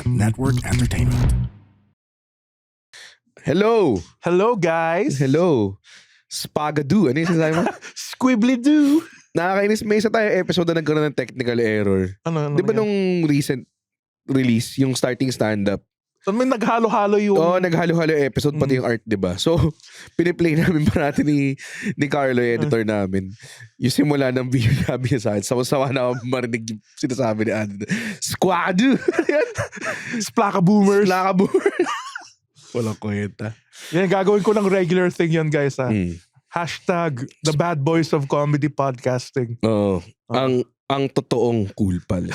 Network Entertainment. Hello! Hello, guys! Hello! Spagadu. Ano yung sinasabi mo? Squibbly-doo! Nakakainis. May isa tayo episode na nagkaroon ng technical error. Ano Di ba yan? nung recent release, yung starting stand-up? So, may naghalo-halo yung... Oo, naghalo-halo yung episode, pati yung art, di ba? So, piniplay namin parati ni Carlo, yung editor namin. Yung simula ng video namin niya sa akin. Sawa-sawa na ako marinig yung sinasabi ni Andy. Squadu! Splaka boomers. Splaka boomers. Walang kwenta. Yan, gagawin ko ng regular thing yan, guys. Ha? Mm. Hashtag the bad boys of comedy podcasting. Oo. Ang totoong cool pals.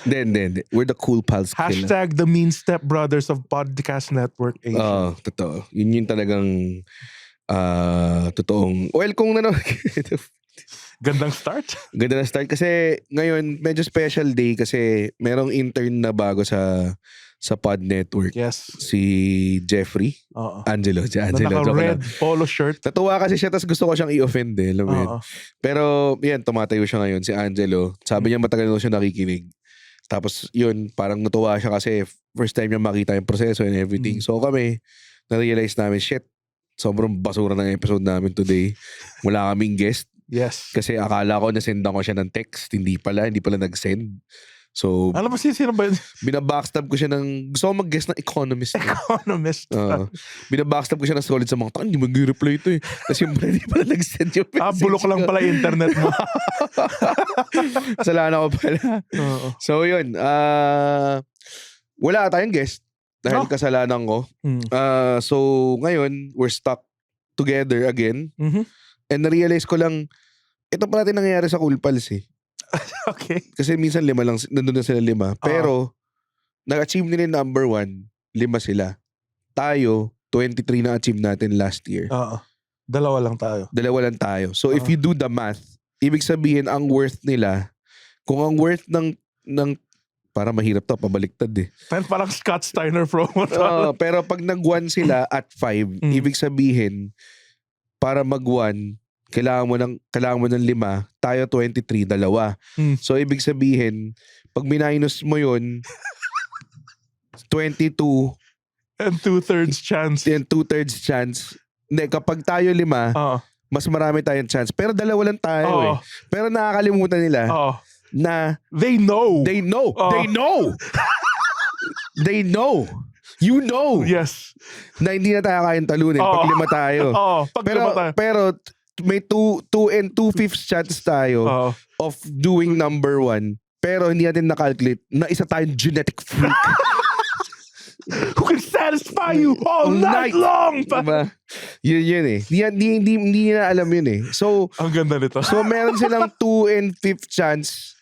Hindi. We're the cool pals. Hashtag the mean step brothers of podcast network Asia. Oo, totoo. Yun yung talagang totoong... Well, kung Gandang start. ganda na start. Kasi ngayon, medyo special day kasi merong intern na bago sa Pod Network. Yes. Si Jeffrey. Oo. Angelo. Na Joke naka-red lang. polo shirt. Natuwa kasi siya, tapos gusto ko siyang i-offend eh. Alam mo yun? Oo. Pero yan, tumatayo siya ngayon, si Angelo. Sabi niya matagal na siya nakikinig. Tapos yun, parang natuwa siya kasi first time niya makita yung proseso and everything. So kami, na-realize namin, shit, sobrang basura ng episode namin today. Wala kaming guest. Yes. Kasi akala ko nasendan ko siya ng text. Hindi pala nag-send. So, Alam mo sino ba yun? binabackstab ko siya ng... Gusto ko mag-guest ng economist. Economist. Binabackstab ko siya ng solid sa mga tao. Hindi mag-reply ito eh. Kasi yung hindi pala nag-send yung message. Bulok lang pala yung internet mo. Kasalanan ko pala. Oo. So yun, wala tayong guest dahil No. kasalanan ko. So ngayon, we're stuck together again. Mhm. And na-realize ko lang, ito pala din nangyayari sa Cool Pals eh. Okay. Kasi minsan nandun na sila 5. Pero, nag-achieve nila yung number 1, 5 sila. Tayo, 23 na achieve natin last year. Oo. Dalawa lang tayo. 2 lang tayo. So if you do the math, ibig sabihin ang worth nila, kung ang worth ng para mahirap to, pabaliktad eh. Parang Scott Steiner promo. Pero pag nag-1 sila at 5, ibig sabihin, para mag-1, kailangan mo ng 5, tayo 23, 2. So ibig sabihin, pag minus mo yun, 22 And 2/3 chance. and 2/3 chance. Hindi, kapag tayo 5, Oo. mas marami tayong chance. Pero 2 lang tayo Oo. eh. Pero nakakalimutan nila Oo. na They know. they know. Oo. They know. They know. You know. Yes. Na hindi na tayo kayang talunin pag 5 tayo. Oo. Pag Pero, lima tayo. pero may 2 and 2/5 chance tayo Oo. of doing number 1. Pero hindi natin na-calculate na isa tayong genetic freak. Who can satisfy you all night long? Diba? Yun eh. Hindi na alam yun eh. So, Ang ganda nito. meron silang 2 and 5th chance.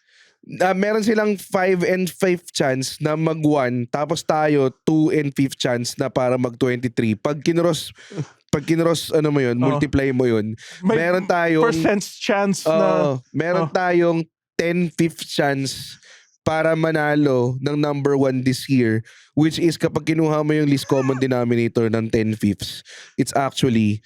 Meron silang 5 and 5th chance na mag-1. Tapos tayo, 2 and 5th chance na para mag-23. Pag kinross, ano mo yun, multiply mo yun. May Meron tayong... percent chance na... meron tayong 10/5 chance para manalo ng number 1 this year, which is kapag kinuha mo yung least common denominator ng 10/5, it's actually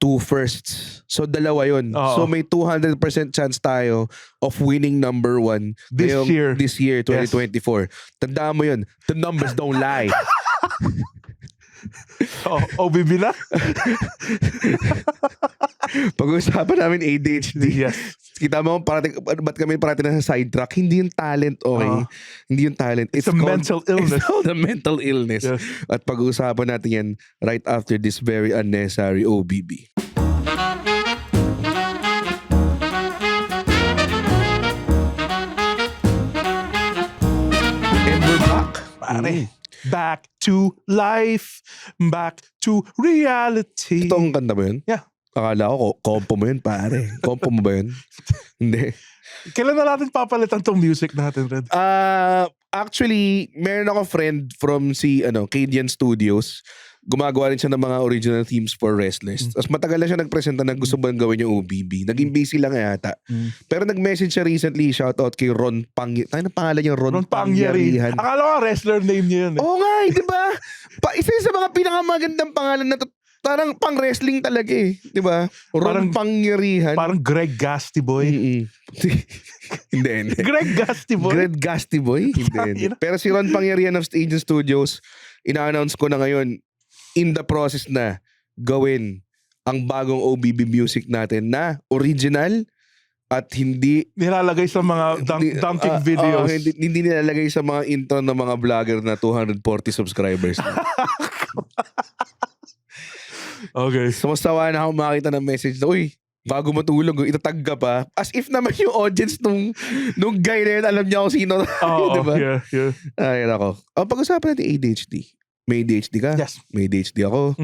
2 firsts. So 2 yun. Oo. So may 200% chance tayo of winning number 1 this year 2024. Tandaan mo yun. The numbers don't lie. OBB na? Pag-uusapan namin ADHD. Yes. Kita mo, ba't kami parati na sa sidetrack? Hindi yung talent, okay? Hindi yung talent. It's a mental illness. It's called a mental illness. Yes. At pag-uusapan natin yan right after this very unnecessary OBB. And we're back. Pare. Back to life. Back to reality. Itong kanta ba yun? Yeah. Akala ko, kompo mo yun, pare. Kompo mo ba yun? Hindi. Kailan na natin papalitan tong music natin, Red? Actually, meron ako friend from Cadian Studios. Gumagawa rin siya ng mga original themes for wrestlers. Tapos matagal na siya nagpresenta na gusto ba gawin yung OBB. Naging busy lang yata. Pero nag-message siya recently, shoutout kay Ron Pangyarihan. Ano pangalan niya? Ron Pangyarihan. Akala ko wrestler name niya yun eh. Oo nga, di ba? Isa sa mga pinakamagandang pangalan na Parang pang wrestling talaga eh. Di ba? Ron Pangyarihan. Parang Greg Gasti Boy. Hindi. Greg Gasti Boy? Greg Gasti Boy? Hindi. Pero si Ron Pangyarihan of Agent Studios, ina-announce ko na ngayon, in the process na gawin ang bagong OBB music natin na original at hindi nilalagay sa mga dunking videos. Hindi nilalagay sa mga intro ng mga vlogger na 240 subscribers na. Okay. So masawa na ako makita ng message na, uy, bago matulog, itatag ka pa. As if naman yung audience nung guy na yun, alam niya kung sino. Diba? Yeah. Ay, nako. Pag-usapan natin ADHD. May ADHD ka? Yes. May ADHD ako.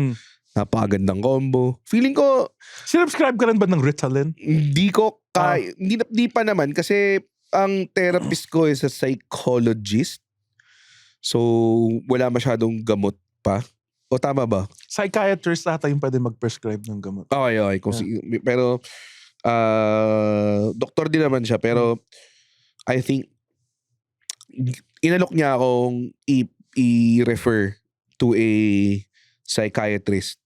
Napakagandang combo. Feeling ko, sinubscribe ka rin ba ng Ritalin? hindi pa naman kasi ang therapist ko is a psychologist. So, wala masyadong gamot pa. O tama ba? Psychiatrist ata yung pwede mag-prescribe ng gamot. Okay. Pero, doktor din naman siya. Pero, I think, inalok niya akong i-refer to a psychiatrist.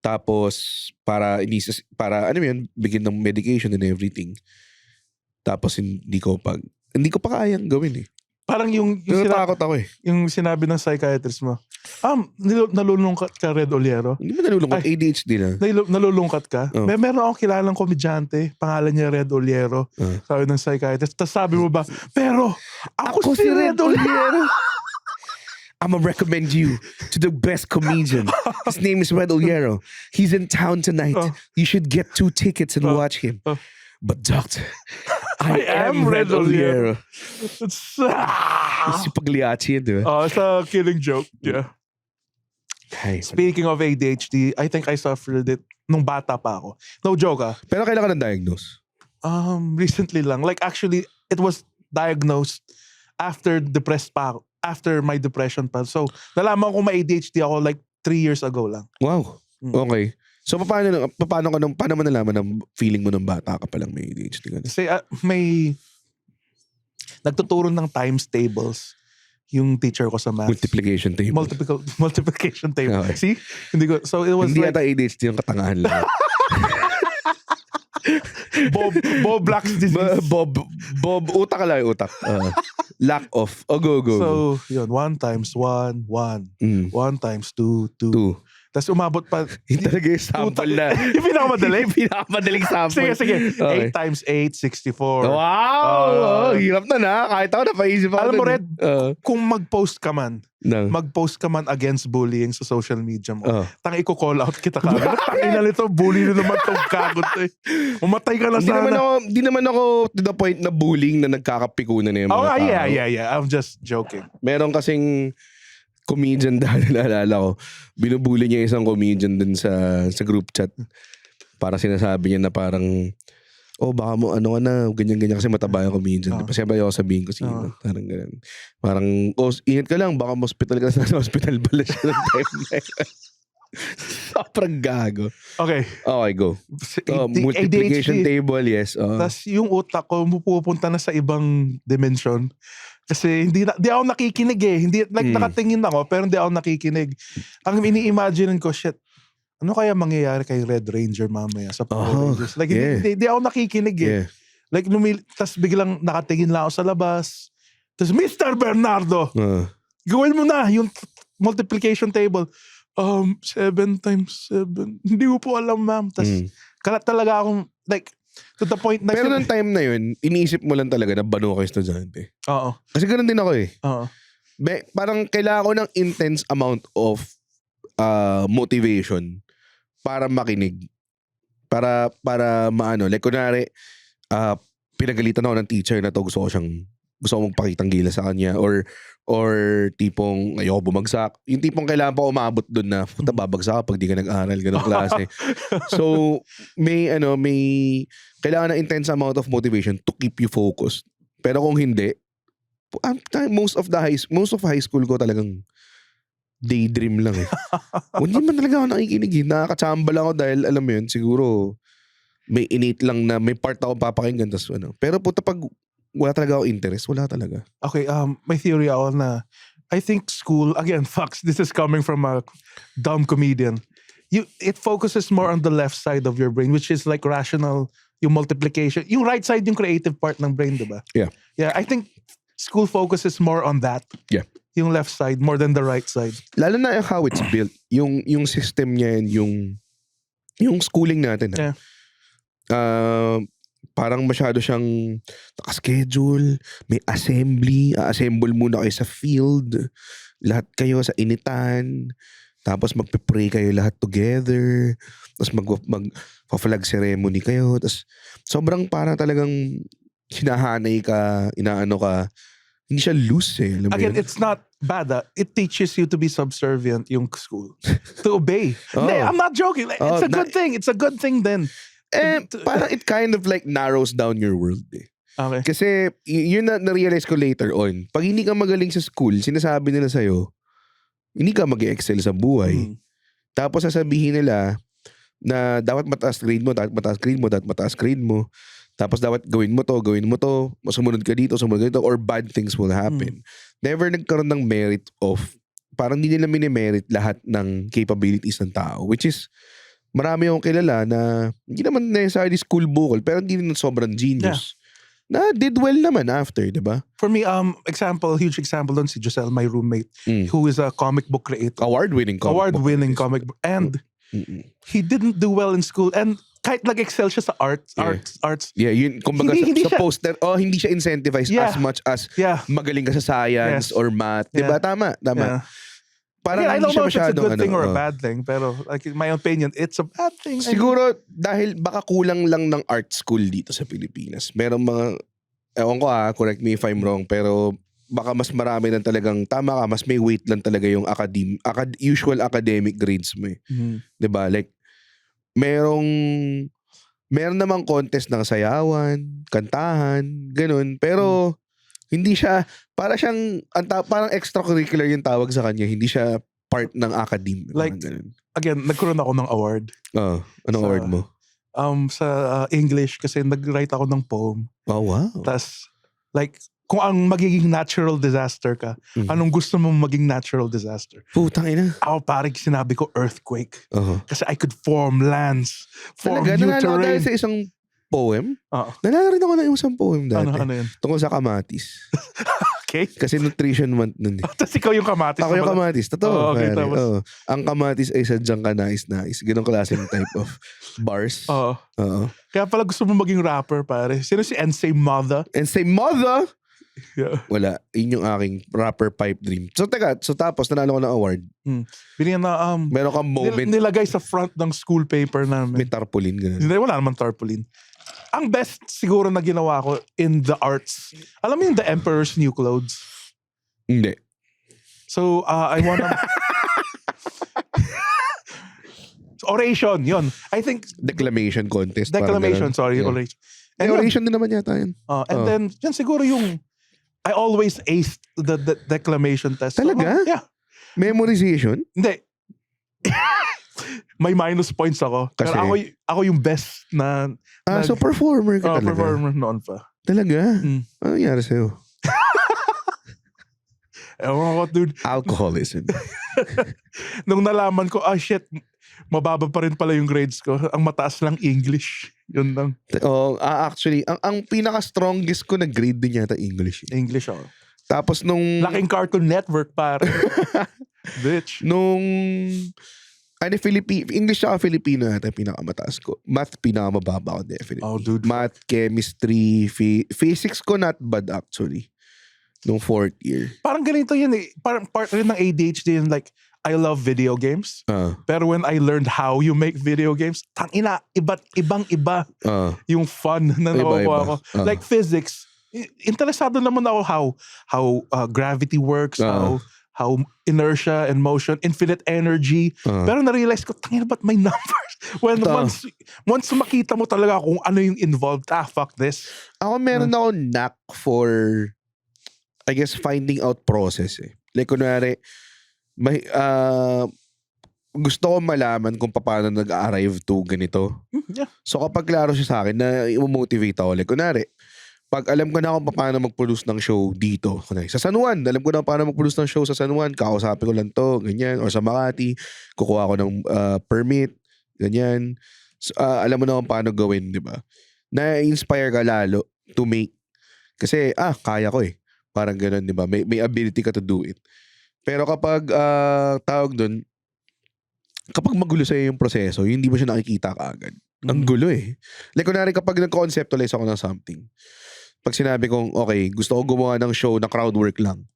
Tapos, para ano yun, bigyan ng medication and everything. Tapos, hindi ko pa kayang gawin eh. Parang yung natakot ako eh. Yung sinabi ng psychiatrist mo, nalulungkat ka, Red Oliero? Hindi mo nalulungkat, ADHD na. Nalulungkat ka? Oh. Meron akong kilalang komedyante, pangalan niya Red Oliero. Sabi ng psychiatrist. Tapos sabi mo ba, pero ako si Red Oliero. I'm gonna recommend you to the best comedian. His name is Red Oliero. He's in town tonight. You should get 2 tickets and watch him. But doctor, I am Red Oliero. Si Pagliacci yun, di ba? It's a killing joke. Yeah. Speaking of ADHD, I think I suffered it nung bata pa ako. No joke Pero kailan ka na-diagnose? Recently lang. Like actually, it was diagnosed after my depression pa. So, nalaman ko may ADHD ako like 3 years ago lang. Wow. Okay. So, paano mo nalaman ng feeling mo ng bata ka palang may ADHD ka? Kasi may nagtuturo ng times tables yung teacher ko sa math. Multiplication table. Multiplication table. Okay. See? Hindi it was hindi like... yata ADHD yung katangahan lang. Bob Black's disease. Bob, utak ka lang yung utak. Lack of. Go. So, yun. 1 times 1, 1. 1 times 2, 2. Tapos umabot pa. Hindi talaga yung sample na. Yung pinakamadaling sample. Sige. Okay. 8 times 8, 64. Wow! Hirap na Kahit ako napaisip ako. Alam mo, Red, kung mag-post ka man against bullying sa social media mo, tang i-call out kita kagad. Tangina nito, bully na naman itong kagot eh. Umatay ka na sana. Hindi naman ako to the point na bullying na nagkakapikunan na yung mga tao. Yeah. I'm just joking. Meron kasing comedian dahil naalala ko, binubuli niya isang comedian dun sa group chat. Para sinasabi niya na parang, baka mo ano ka na, ganyan-ganyan kasi mataba yung comedian. Diba? Siyempre ako sabihin ko sino. Parang ganyan. Parang, ingat ka lang, baka hospital ka na sa hospital pala siya ng time na yun. Sobrang gago. Okay, go. Multiplication ADHD. table, yes. Tapos yung utak ko, pupunta na sa ibang dimension. Kasi hindi ako nakikinig eh. Hindi, nakatingin ako, pero hindi ako nakikinig. Ang ini-imagine ko, shit, ano kaya mangyayari kay Red Ranger mamaya sa Power Rangers? Like, hindi ako nakikinig eh. Yeah. Like, tas biglang nakatingin lang ako sa labas. Tas, Mr. Bernardo, gawin mo na yung multiplication table. 7 times 7. Hindi ko po alam, ma'am. Tas, kalat talaga akong, like, to the point na... Pero nung time na yun, iniisip mo lang talaga na bano kayo estudyante. Oo. Kasi ganun din ako eh. Oo. Parang kailangan ko ng intense amount of motivation para makinig. Para maano. Like kunwari, pinagalitan ako ng teacher na to, gusto ko magpakitang gila sa kanya or tipong ayoko bumagsak. Yung tipong kailangan pa umabot doon na puta babagsak ka pag di ka nag-aral, ganong klase. So may kailangan ng intense amount of motivation to keep you focused. Pero kung hindi, most of high school ko talagang daydream lang eh. Hindi man talaga ako nakikinig. Nakakatsamba lang ako dahil alam mo yun, siguro may innate lang na may part ako papakinggan. Pero puta pag wala talaga ako interest. Wala talaga. Okay, may theory ako na I think school, again, fucks, this is coming from a dumb comedian. it focuses more on the left side of your brain, which is like rational, yung multiplication. Yung right side, yung creative part ng brain, diba? Yeah. Yeah, I think school focuses more on that. Yeah. Yung left side more than the right side. Lalo na how it's built. Yung system niya yan, yung schooling natin. Yeah. Parang masyado siyang nakaschedule, may assembly, assemble muna kayo sa field, lahat kayo sa initan, tapos magpe-pray kayo lahat together, tapos mag-flag ceremony kayo, tapos sobrang parang talagang hinahanay ka, inaano ka, hindi siya loose eh. Alam mo Again, yun? it's not bad. It teaches you to be subservient yung school. To obey. Oh. Hindi, I'm not joking. Like, it's Oh, a good thing. It's a good thing then. Parang it kind of like narrows down your world eh. Okay. Kasi yun na-realize ko later on. Pag hindi ka magaling sa school, sinasabi nila sa'yo, hindi ka mag-excel sa buhay. Tapos sasabihin nila na dapat mataas grade mo, dapat mataas grade mo, dapat mataas grade mo. Tapos dapat gawin mo to, sumunod ka dito, or bad things will happen. Never nagkaroon ng merit of, parang hindi nila minimerit lahat ng capabilities ng tao. Which is, marami akong kilala na hindi naman necessarily school bukol, pero hindi rin sobrang genius. Na did well naman after, di ba? For me, huge example doon si Giselle, my roommate, who is a comic book creator. Award-winning comic book. And he didn't do well in school. And kahit nag-excel siya sa arts. Yeah, yun, kumbaga Hindi sa siya- poster, hindi siya incentivized as much as magaling ka sa science or math. Di ba? Tama. Yeah. Parang Again, I hindi don't siya know if it's a masyadong good thing or a oo. bad thing, pero like in my opinion, it's a bad thing. Siguro dahil baka kulang lang ng art school dito sa Pilipinas. Merong mga, ewan ko correct me if I'm wrong, pero baka mas marami lang talagang, tama ka, mas may weight lang talaga yung usual academic grades mo eh. Diba? Like, meron namang contest ng sayawan, kantahan, ganun. Pero, hindi siya, parang extracurricular yung tawag sa kanya. Hindi siya part ng academe. Like, ganun. Again, nagkaroon ako ng award. Anong award mo? Sa English kasi nag-write ako ng poem. Oh, wow. Tas, like, kung ang magiging natural disaster ka, anong gusto mong maging natural disaster? Putang ina. Ako parang sinabi ko earthquake. Kasi I could form lands, form Talaga, new nanalo ko dahil terrain. sa isang poem? Oo. Nanalo rin ako ng isang poem dati. Ano yun? Tungkol sa kamatis. Okay. Kasi nutrition month nun eh. Tapos ikaw yung kamatis. Ako yung kamatis. Totoo. Okay, pare. tapos? Oo. Ang kamatis ay sadyang kanais-nais. Ganong klaseng type of bars. Oo. Oo. Kaya pala gusto mo maging rapper, pare. Sino si Ensay Mother? And say, mother! Yeah. Wala. Yun yung aking rapper pipe dream. So tapos nanalo ko ng award. Binigyan na, Meron kang moment. nilagay sa front ng school paper namin. May tarpaulin. Ganun. Hindi, wala naman tarpaulin. Ang best siguro na ginawa ko in the arts, alam mo yung The Emperor's New Clothes? Hindi. So, I wanna... Oration, yun. I think... Declamation contest. parang Declamation, ganun. sorry. Yeah. Oration. Ay, And oration din naman yata yun. then, yan siguro yung... I always aced the declamation test. Talaga? So, yeah. Memorization? Hindi. May minus points ako. Kasi? Pero ako yung best na... So performer ka talaga? Performer noon pa. Talaga? Ano nangyari sa'yo? Ewan ko, dude. Alcoholism. Nung nalaman ko, shit, mababa pa rin pala yung grades ko. Ang mataas lang English. Yun lang. Actually, ang pinaka-strongest ko na grade din yata English. English ako. Tapos nung... Laking Cartoon Network, pare. Bitch. Nung... English saka Filipino yata pinakamataas ko. Math pinakamababa ko definitely. Oh, dude. Math, chemistry, physics ko not bad actually. Nung 4th year. Parang ganito yun eh. Parang part rin ng ADHD yun. Like, I love video games. Pero when I learned how you make video games, tangina, ibang-iba yung fun na nakukuha ko. Like physics, interesado naman ako how gravity works, how inertia and motion, infinite energy. Pero na-realize ko, tangina, ba't may numbers? When once makita mo talaga kung ano yung involved, fuck this. Ako meron ako knack for, I guess, finding out process eh. Like, kunwari, gusto ko malaman kung paano nag-arrive to ganito. Yeah. So, kapag klaro siya sa akin, na i-motivate ako. Like, kunwari, pag alam ko na kung paano mag-produce ng show dito, kunwari, sa San Juan, alam ko na paano mag-produce ng show sa San Juan, kakausapin ko lang to, ganyan, or sa Makati, kukuha ko ng permit, ganyan. So, alam mo na kung paano gawin, di ba? Na-inspire ka lalo to make. Kasi, kaya ko eh. Parang ganun, di ba? May ability ka to do it. Pero kapag, tawag dun, kapag magulo sa'yo yung proseso, hindi mo siya nakikita kaagad. Ang gulo eh. Like, kunwari kapag nag-conceptualize ako ng something, pag sinabi kong, okay, gusto ko gumawa ng show na crowd work lang.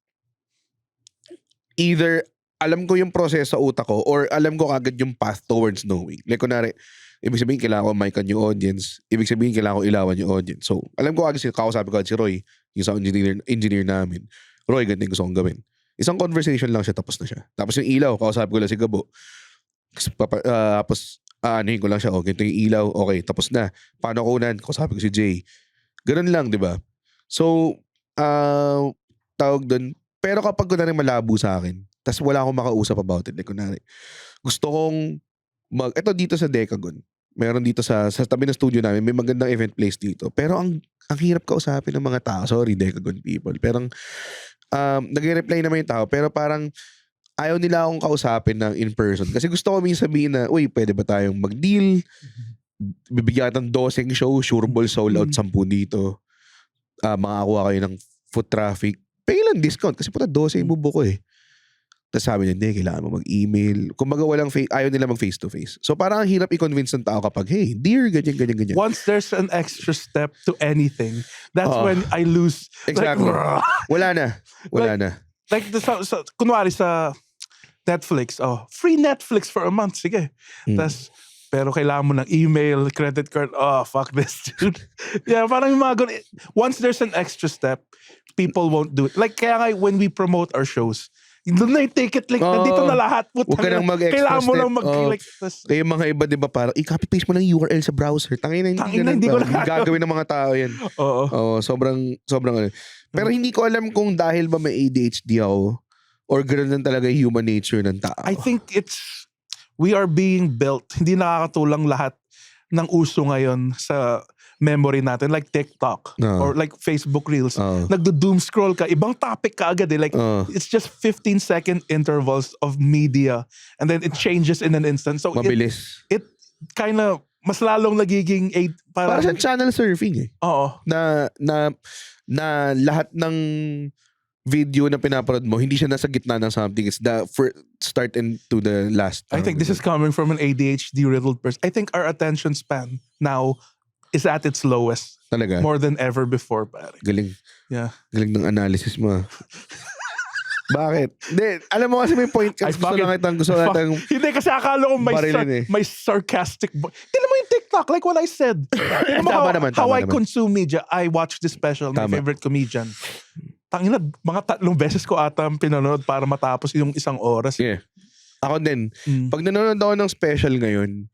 Either, alam ko yung process sa utak ko, or alam ko agad yung path towards knowing. Like, kunwari, ibig sabihin, kailangan ko mic-an yung audience. Ibig sabihin, kailangan ko ilawan yung audience. So, alam ko agad, kakausapin ko agad si Roy, yung sound engineer namin. Roy, ganito yung gusto kong gawin. Isang conversation lang siya, tapos na siya. Tapos yung ilaw, kausapin ko lang si Gabo. Tapos, anuhin ko lang siya, ganito yung ilaw, okay, tapos na. Paano ko unan? Kausapin ko si Jay. Ganun lang, di ba? So, tawag dun. Pero kapag kunwari malabo sa akin, tas wala akong makausap about it, like kunwari, gusto kong ito dito sa Decagon, meron dito sa tabi ng studio namin, may magandang event place dito. Pero ang hirap kausapin ng mga tao. Sorry, Decagon people. Pero nag-reply naman yung tao, pero parang ayaw nila akong kausapin ng in person. Kasi gusto ko minsan sabihin na, uy, pwede ba tayong mag-deal? Bibigyan ng 12 show, sure ball sold out 10 dito. Makakuha kayo ng foot traffic. Pay lang discount kasi puta 12 yung bubo ko eh. Tapos sabi niya, hindi, kailangan mo mag-email. Kung walang ayaw nila mag face-to-face. So parang ang hirap i-convince ng tao kapag, hey, dear, ganyan. Once there's an extra step to anything, that's when I lose. Exactly. Like, Wala na. Like, kunwari sa Netflix, free Netflix for a month, sige. Tas, pero kailangan mo ng email, credit card, fuck this, dude. Yeah, parang yung mga ganun. Once there's an extra step, people won't do it. Like, kaya nga when we promote our shows, doon na yung ticket link, nandito na lahat. Huwag ka nang mag-extra kailangan mo step. lang mag-click. Kaya mga iba, di ba, parang, i-copy-paste mo lang URL sa browser. Tangina, hindi ko na gagawin ng mga tao yan. Oo. Sobrang ano. Pero hindi ko alam kung dahil ba may ADHD ako, or gano'n lang talaga yung human nature ng tao. I think we are being built. Hindi nakakatulang lahat ng uso ngayon sa memory natin. Like TikTok or like Facebook Reels. Nagdo-doom scroll ka. Ibang topic ka agad eh. Like, it's just 15-second intervals of media. And then it changes in an instant. So mabilis. It kind of mas lalong nagiging para siyang channel surfing eh. Oo. Na lahat ng video na pinapanood mo, hindi siya nasa gitna ng something. It's the start and to the last. I think this is coming from an ADHD-riddled person. I think our attention span now is at its lowest. Talaga? More than ever before, pare. Galing. Yeah. Galing ng analysis mo. Bakit? Hindi, alam mo kasi may point. Gusto kitang hindi kasi akala ko may sarcastic Tignan mo yung TikTok, like what I said. How I consume media. I watch this special, my favorite comedian. Tangina, mga 3 beses ko ata pinanood para matapos yung 1 oras. Yeah. Ako din. Pag nanonood ako ng special ngayon,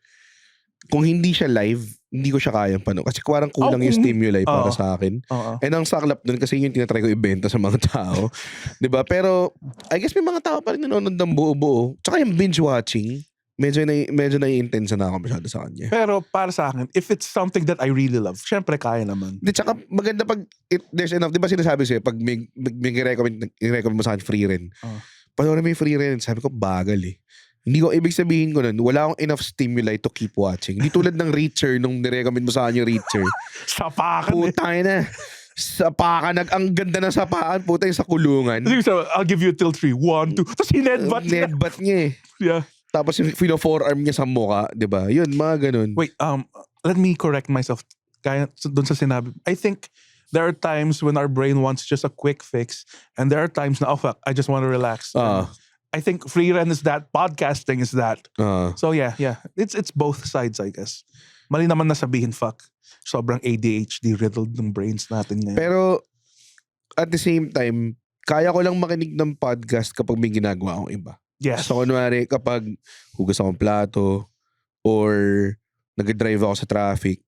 kung hindi siya live, hindi ko siya kayang panood. Kasi parang kulang yung stimuli para sa akin. And ang saklap dun, kasi yun tinatry ko ibenta sa mga tao. Diba? Pero, I guess may mga tao pa rin nanonood ng buo-buo. Tsaka yung binge watching, medyo na-intense na ako masyado sa kanya. Pero para sa akin, if it's something that I really love, syempre kaya naman. Tsaka maganda pag there's enough. Di ba sinasabi sa'yo, pag may recommend mo sa akin free rin. Panoorin mo yung free rin. Sabi ko, bagal eh. Hindi ko, ibig sabihin ko nun, wala akong enough stimuli to keep watching. Hindi tulad ng Reacher, nung nirecommend mo sa akin yung Reacher. Sapakan Putay na. Sapakan. Ang ganda ng sapakan. Putay sa kulungan. I'll give you till 3. 1, 2. Tapos hinedbat niya. Nedbat niya eh. Yeah. Tapos yung forearm niya sa mukha. Diba? Yun, mga ganun. Wait, let me correct myself. Kaya dun sa sinabi. I think there are times when our brain wants just a quick fix. And there are times na, fuck, I just want to relax. I think free rent is that, podcasting is that. So yeah. It's both sides, I guess. Mali naman na sabihin, fuck. Sobrang ADHD riddled ng brains natin ngayon. Pero at the same time, kaya ko lang makinig ng podcast kapag may ginagawa akong iba. Yes. So kunwari kapag hugas akong plato or nag-drive ako sa traffic,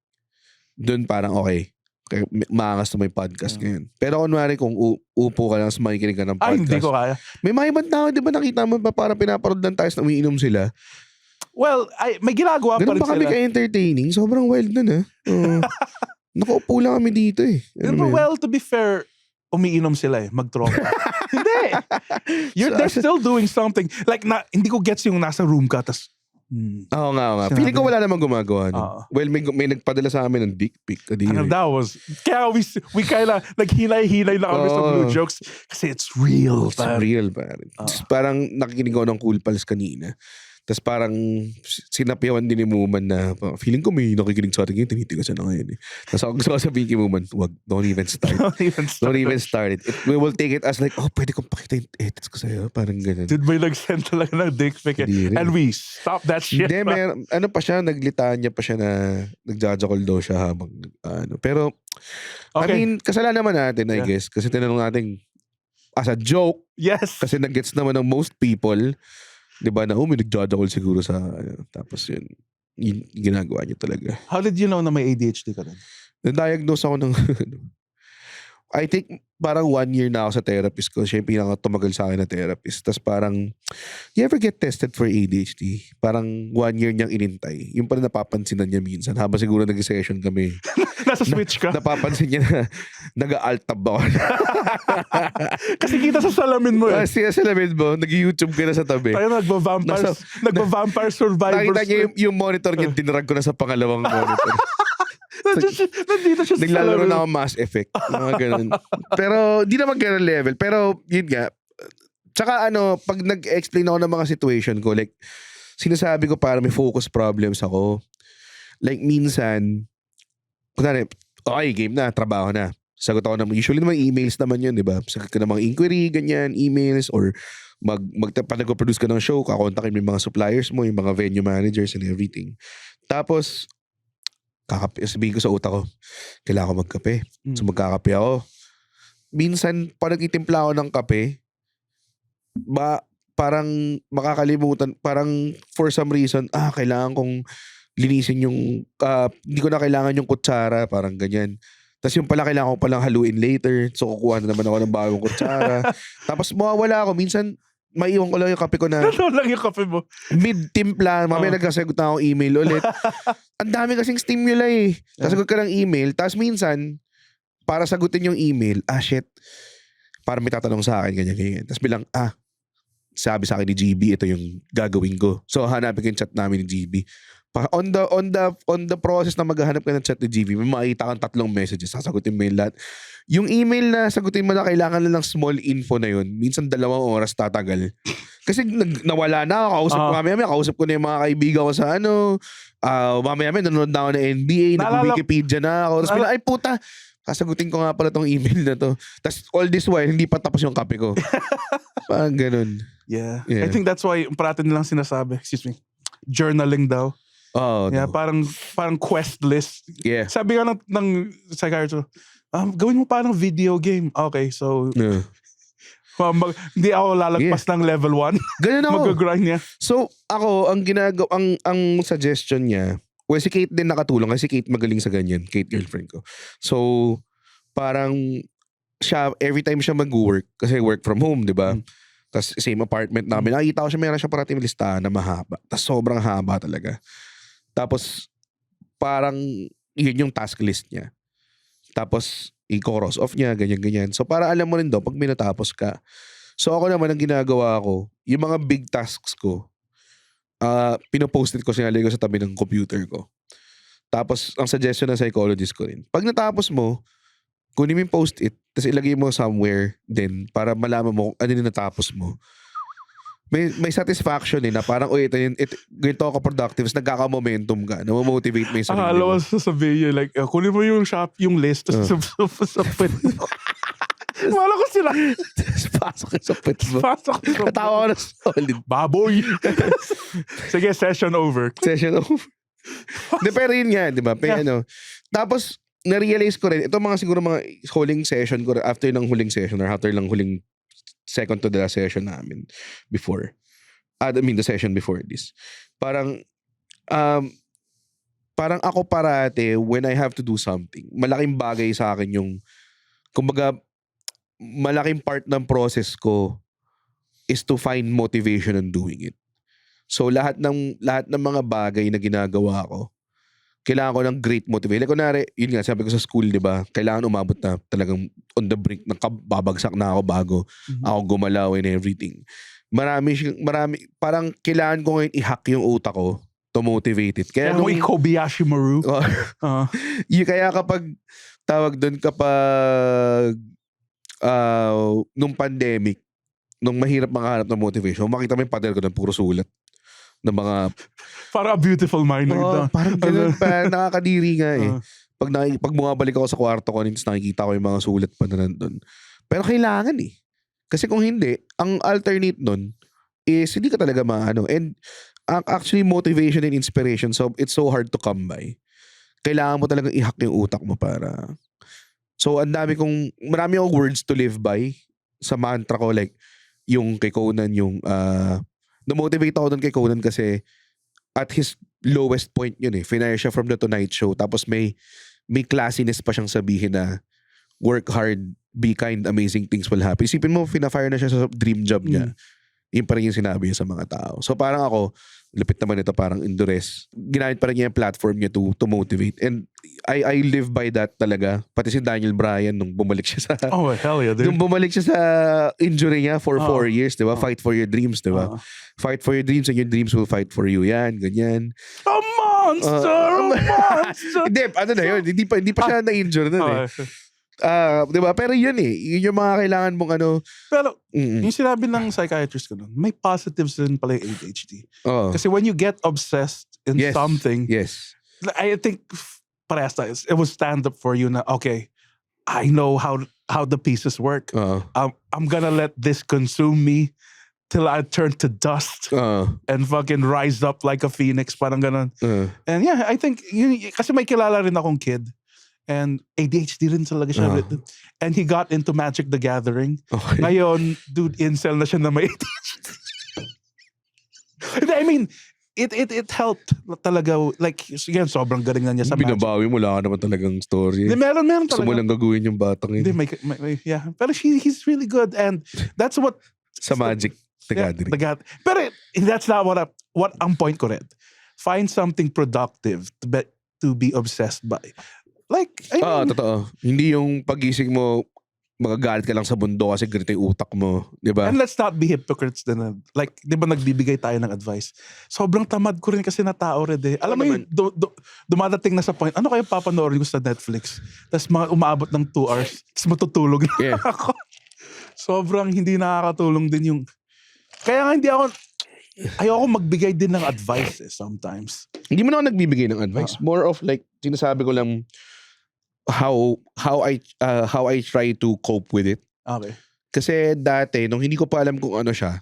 dun parang okay. Kaya maangas na may podcast ngayon. Pero kunwari kung upo ka lang sa makikinig ka ng podcast. Ay, hindi ko kaya. May mga ibang tao, di ba nakita mo pa parang pinaparod lang tayo na umiinom sila? Well, may ginagawa pa rin sila. Ganun ba kami ka-entertaining? Sobrang wild nun Nakaupo lang kami dito eh. Ano ba yun? Well, to be fair, umiinom sila mag-tropa. Hindi. They're still doing something. Like, hindi ko gets yung nasa room ka, tas Oo nga. Sinabi Feeling ko niya. wala namang gumagawa nun. Oo. Well, may nagpadala sa amin ng dick pic. That was, kaya we kinda, naghilay-hilay na kami sa Blue Jokes kasi it's real. It's real, pare. Parang nakikinig ako ng Cool Pals kanina. Tapos parang sinapiwan din ni Muman na feeling ko may nakikinig sa atin ngayon, tinitigasan na ngayon eh. Tapos ako gusto ko sabihin kay Muman, wag, don't even start. Don't even start it. We will take it as like, pwede kong pakita yung edits ko sa'yo. Parang ganun. Dude, may nag-send talaga ng dick pic. And we stop that shit. Hindi, ano pa siya, naglitaan niya pa siya na nagjajakol daw siya habang Pero, I mean, kasalanan naman natin, I guess. Kasi tinanong natin as a joke. Yes. Kasi nag-gets naman ng most people. Diba na, may nagjajakol siguro sa, tapos yun ginagawa niya talaga. How did you know na may ADHD ka rin? Na-diagnose ako ng, I think, parang 1 year na ako sa therapist ko. Siya yung pinaka-tumagal sa akin na therapist. Tapos parang, you ever get tested for ADHD? Parang 1 year niyang inintay. Yung pala napapansinan niya minsan. Habang siguro nag-session kami. Nasa switch ka? Napapansin niya na nag-alt-tab ako. Kasi kita sa salamin mo eh. Kasi sa salamin mo, nag-YouTube ka na sa tabi. Tayo nagva-vampire survivors. Nakita niya yung monitor niya, dinarag ko na sa pangalawang monitor. Nandito siya sa Naglalaro salamin. na ako Mass Effect. Mga ganun. Pero, di naman ganun level. Pero, yun nga. Tsaka pag nag-explain ako ng mga situation ko, like, sinasabi ko para may focus problems ako. Like, minsan, kunwari, okay, game na, trabaho na. Sagot ako naman. Usually naman emails naman yun, di ba? Sagot ka ng mga inquiry, ganyan, emails, or pag nag-produce ka ng show, kakontakin mo yung mga suppliers mo, yung mga venue managers and everything. Tapos, sabihin ko sa utak ko, kailangan ko magkape. So magkakape ako. Minsan, pag nagtitimpla ako ng kape, parang makakalimutan, parang for some reason, kailangan kong linisin yung, hindi ko na kailangan yung kutsara, parang ganyan. Tapos yung pala, kailangan ko palang haluin later. So kukuha na naman ako ng bagong kutsara. Tapos mawawala ako. Minsan, maiwan ko lang yung kape ko na Ano lang yung kape mo? mid-timpla. Mamaya nagkasagot na ako email ulit. Ang dami kasing stimuli eh. Kasagot ka ng email. Tapos minsan, para sagutin yung email, shit, para may tatanong sa akin, ganyan. Tapos bilang, sabi sa akin ni GB, ito yung gagawin ko. So hanapin ko yung chat namin ni GB. On the process na maghahanap ka ng chat ni GB, may makita kang 3 messages, sasagutin mo yung lahat. Yung email na sagutin mo na kailangan lang ng small info na yun, minsan 2 oras tatagal. Kasi nawala na ako, kausap ko na yung mga kaibigan ko sa mamaya nanonood na ako ng NBA, nag-Wikipedia na ako. Tapos pala, ay puta, kasagutin ko nga pala tong email na to. Tapos all this while, hindi pa tapos yung kape ko. Parang ganun. Yeah. I think that's why parati nilang sinasabi, journaling daw. Oh, Yeah, no. parang quest list. Yeah. Sabi nga ng psychiatrist, gawin mo parang video game. Okay, so Yeah. hindi ako lalagpas ng level 1. Ganun ako. Mag-grind niya. So, ako, ang suggestion niya, well, si Kate din nakatulong kasi si Kate magaling sa ganyan. Kate, girlfriend ko. So, parang siya, every time siya mag-work, kasi work from home, di ba? Tapos same apartment namin. Nakita ko siya, meron siya parating listahan na mahaba. Tapos sobrang haba talaga. Tapos, parang yun yung task list niya. Tapos, i-cross off niya, ganyan-ganyan. So, para alam mo rin daw, pag minatapos ka. So, ako naman, ang ginagawa ko, yung mga big tasks ko, pinopost-it ko, sinalay ko sa tabi ng computer ko. Tapos, ang suggestion ng psychologist ko rin, pag natapos mo, kunin mo yung post-it, tapos ilagay mo somewhere din para malaman mo kung ano yung natapos mo. May satisfaction na parang, ganito ako productive, nagkaka-momentum ka, na-motivate mo yung sarili Alam mo. mo sasabihin, like, kunin mo yung list, tapos sa pwede mo. Wala ko sila. Pasok ka sa pet mo. Pasok ko. Natawa ko na solid. Baboy. Sige, session over. Session over. Pero yun nga, di ba? Tapos, na-realize ko rin, ito mga siguro mga huling session ko, after ng huling session or after ng huling second to the last session namin before. The session before this. Parang ako parate, when I have to do something, malaking bagay sa akin yung, kumbaga, malaking part ng process ko is to find motivation in doing it. So lahat ng mga bagay na ginagawa ko, kailangan ko ng great motivation. Like, kunwari, yun nga, sabi ko sa school, di ba, kailangan umabot na talagang on the brink, babagsak na ako bago ako gumalaw and everything. Marami, parang kailangan ko ngayon i-hack yung utak ko to motivate it. Kaya mo Kobayashi Maru. Kaya kapag, tawag doon, kapag, nung pandemic, nung mahirap makahanap ng motivation, makita mo yung pader ko ng puro sulat ng mga para a beautiful mind. Parang ganun pa, nakakadiri nga eh. Pag bumabalik ako sa kwarto ko, nakikita ko yung mga sulat pa na nandun. Pero kailangan eh. Kasi kung hindi, ang alternate nun is hindi ka talaga maano. And actually motivation and inspiration, so it's so hard to come by. Kailangan mo talagang i-hack yung utak mo para. So marami akong words to live by sa mantra ko, like yung kay Conan, yung na-motivate ako dun kay Conan kasi at his lowest point yun eh. Finire siya from The Tonight Show. Tapos may classiness pa siyang sabihin na work hard, be kind, amazing things will happen. Isipin mo, fina-fire na siya sa dream job niya. Yun pa rin yung sinabi niya sa mga tao. So parang ako, lupit naman ito, parang Indures. Ginamit pa rin niya yung platform niya to motivate. And I live by that talaga. Pati si Daniel Bryan nung bumalik siya sa... Oh, hell yeah, dude. Nung bumalik siya sa injury niya for 4 years, di ba? Fight for your dreams, di ba? Fight for your dreams and your dreams will fight for you. Yan, ganyan. A monster! A monster! Hindi, ano na yun? Hindi pa siya na-injure nun eh. Di ba? Pero yun eh. Yun yung mga kailangan mong ano. Pero, yung sinabi ng psychiatrist ko nun, may positives din pala yung ADHD. Kasi when you get obsessed in something, I think parehas tayo. It will stand up for you na, okay, I know how the pieces work. I'm gonna let this consume me till I turn to dust and fucking rise up like a phoenix. Parang ganun. And yeah, I think, kasi may kilala rin akong kid. And ADHD rin talaga siya. And he got into Magic the Gathering. Okay. Ngayon, dude, incel na siya na may ADHD. I mean, it helped talaga. Like, again, sobrang galing na niya sa Magic. Binabawi mo, wala ka naman talagang story. Meron talaga. Gusto mo lang gagawin yung batang yun. Yeah. Pero he's really good. And that's what... Sa Magic the Gathering. Pero that's not what ang point ko rin. Find something productive to be obsessed by. Like, I mean, totoo. Hindi yung pagising mo, magagalit ka lang sa mundo kasi ganito yung utak mo. Di ba? And let's not be hypocrites din. Like, di ba nagbibigay tayo ng advice? Sobrang tamad ko rin kasi na tao rin eh. Alam mo yung dumadating na sa point, ano kayo papanoorin ko sa Netflix? Tapos umaabot ng 2 hours, tapos matutulog na ako. Sobrang hindi nakakatulong din yung... Kaya nga hindi ako... Ayoko magbigay din ng advice sometimes. Hindi mo na ako nagbibigay ng advice. More of like, sinasabi ko lang how I try to cope with it. Okay. Kasi dati, nung hindi ko pa alam kung ano siya,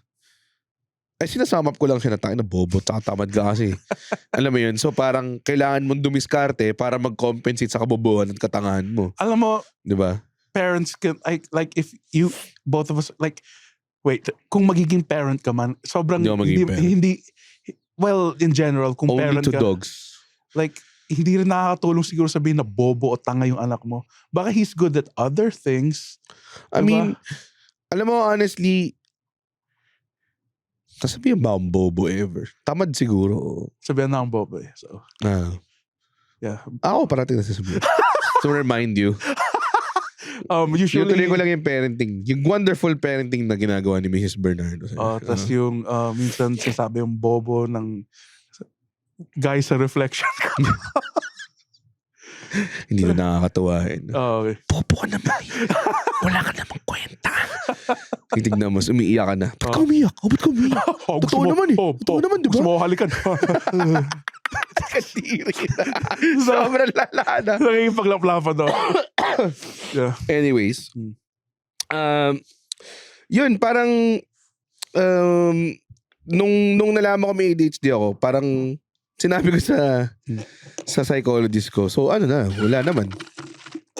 ay sinasum up ko lang siya na tayo na bobo, tamad ka kasi. Alam mo yun? So parang kailangan mong dumiskarte para mag-compensate sa kabobohan at katangahan mo. Alam mo, di ba? Parents can, like if you, both of us, like, wait, kung magiging parent ka man, sobrang hindi, well, in general, kung only parent to ka, dogs. Like, hindi rin nakakatulong siguro sabihin na bobo o tanga yung anak mo. Baka he's good at other things. I mean, alam mo, honestly, sasabihin ba akong bobo ever? Tamad siguro. Sabihan na akong bobo eh. So, yeah. Ako parating nasasabihin. To remind you. Usually, tuloy ko lang yung parenting. Yung wonderful parenting na ginagawa ni Mrs. Bernardo. Tapos yung minsan sinasabi yung bobo ng guy sa reflection. Hindi na nakakatuwa. Okay. Bobo ka naman. Wala ka namang kwenta. Titignan mo, umiiyak ka na. Ba't ka umiiyak? Ba't ka umiiyak? Totoo naman eh. Totoo naman, di ba? Gusto mo halikan. Kadiri na. Sobrang lala na. Nakikipaglaplapan daw. Yeah. Anyways. Yun, parang nung nalaman ko may ADHD ako, parang sinabi ko sa psychologist ko, so ano na, wala naman.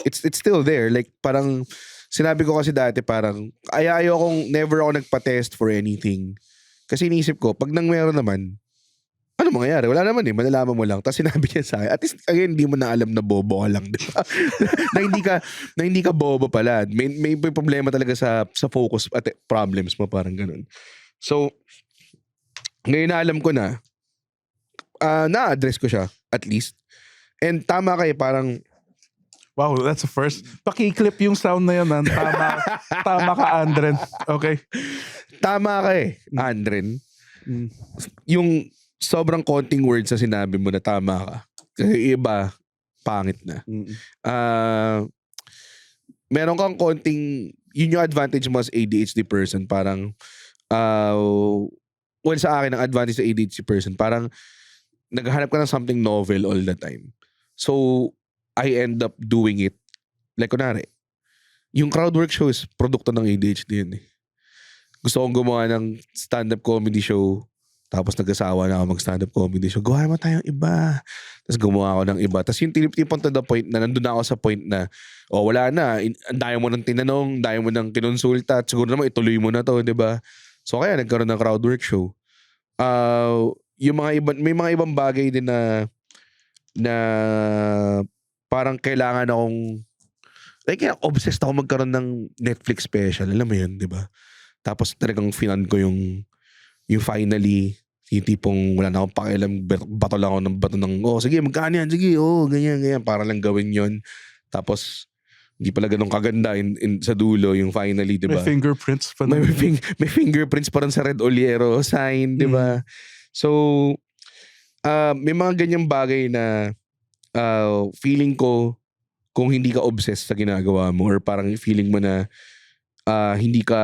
It's still there. Like parang sinabi ko kasi dati parang ayokong never ako nagpa-test for anything. Kasi iniisip ko, pag nang meron naman, ano mangyayari? Wala naman eh, malalaman mo lang. Tapos sinabi niya sa akin, at least again, hindi mo na alam na bobo ka lang, di ba? na hindi ka bobo pala. May problema talaga sa focus at problems mo, parang ganun. So, ngayon na alam ko na, na-address ko siya, at least. And tama kayo, parang, Wow, that's a first. Paki-clip yung sound na yun. Tama ka, Andren. Okay. tama ka Andren. Mm. Yung sobrang konting words na sinabi mo na tama ka. Kasi iba, pangit na. Mm. Meron kang konting, yun yung advantage mo as ADHD person. Parang, well, sa akin, ang advantage sa ADHD person, parang, naghahanap ka ng something novel all the time. So, I end up doing it. Like, kunwari, yung crowd work show is produkto ng ADHD yun eh. Gusto kong gumawa ng stand-up comedy show. Tapos nag-asawa na ako mag-stand-up comedy show. Gawa naman tayong iba. Tapos gumawa ako ng iba. Tapos yung tipong to the point na nandun na ako sa point na, wala na. Ang dami mo ng tinanong, dami mo ng kinonsulta. At siguro naman ituloy mo na to, di ba? So kaya nagkaroon ng crowd work show. Yung mga iba, may mga ibang bagay din na parang kailangan akong kaya obsessed ako magkaroon ng Netflix special. Alam mo yun, di ba? Tapos talagang finan ko yung finally, yung tipong wala na akong pakialam, bato lang ako ng bato ng, sige, magkano yan? Sige, ganyan. Para lang gawin yon. Tapos, hindi pala ganun kaganda sa dulo, yung finally, di ba? May fingerprints pa. May fingerprints pa rin sa Red Oliero sign, di ba? So, may mga ganyang bagay na feeling ko kung hindi ka obsessed sa ginagawa mo or parang feeling mo na hindi ka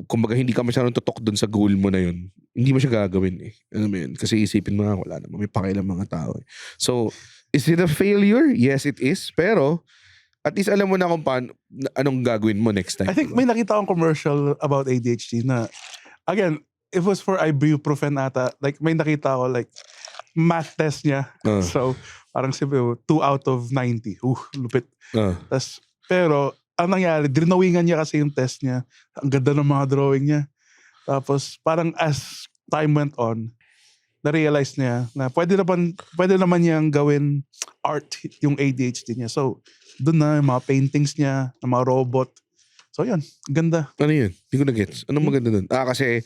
kumbaga hindi ka masyadong tutok dun sa goal mo na yun, hindi mo siya gagawin eh. Ano mo yun? Kasi isipin mo nga, wala naman, may pakialam mga tao eh. So, is it a failure? Yes, it is. Pero, at least alam mo na kung anong gagawin mo next time. I think may nakita akong commercial about ADHD na, again, it was for ibuprofen ata. Like, may nakita ako, like, math test niya. So, parang sabi, 2 out of 90. Lupit. Pero, ang nangyari, drawingan niya kasi yung test niya. Ang ganda ng mga drawing niya. Tapos, parang as time went on, na-realize niya na pwede naman niyang gawin art yung ADHD niya. So, doon na yung mga paintings niya, ng mga robot. So, yun. Ganda. Ano yun? Hindi ko na-gets. Anong maganda doon? Kasi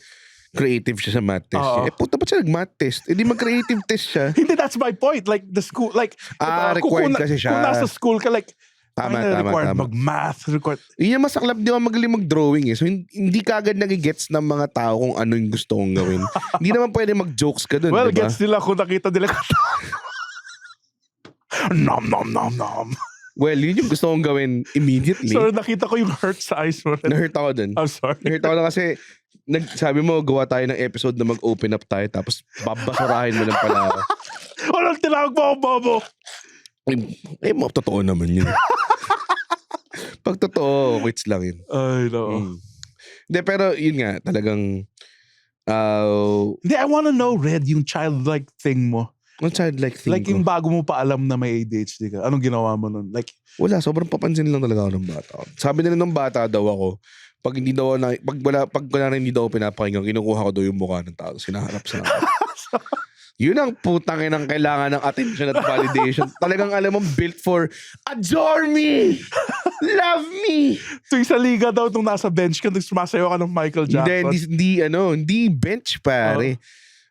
creative siya sa math test niya. Puta, ba't siya nag-math test? Di mag-creative test siya. Hindi, that's my point. Like, the school, like, required kasi siya. Kung nasa school ka, like, Tama. mag-math, required. Yun yung masaklap, di ako magaling mag-drawing eh. So, hindi ka agad nagigets ng mga tao kung ano yung gusto kong gawin. Hindi naman pwede mag-jokes ka dun, well, diba? gets nila kung nakita nila nom. Well, yun yung gusto kong gawin immediately. So, nakita ko yung hurt sa eyes mo. Na-hurt ako dun. I'm sorry. Na-hurt ako dun kasi sabi mo, gawa tayo ng episode na mag-open up tayo tapos babasurahin mo lang pala ako. Walang tinawag mo ako, Bobo. Totoo naman yun. Pag totoo, quits lang yun. Ay, no. Hindi, pero yun nga, talagang Hindi, I wanna know, Red, yung childlike thing mo. Ang childlike thing Like ko. yung bago mo pa alam na may ADHD ka. Anong ginawa mo nun? Like, wala, sobrang papansin lang talaga ako ng bata. Sabi nila ng bata daw ako, pag hindi daw hindi daw pinapakinggan, kinukuha ko daw yung mukha ng tao, sinaharap sa akin. Yun ang putang inang kailangan ng attention at validation. Talagang alam mo, built for, adore me! Love me! tuwing sa liga daw, nung nasa bench ka, nung sumasayaw ka ng Michael Jackson. Hindi bench pare.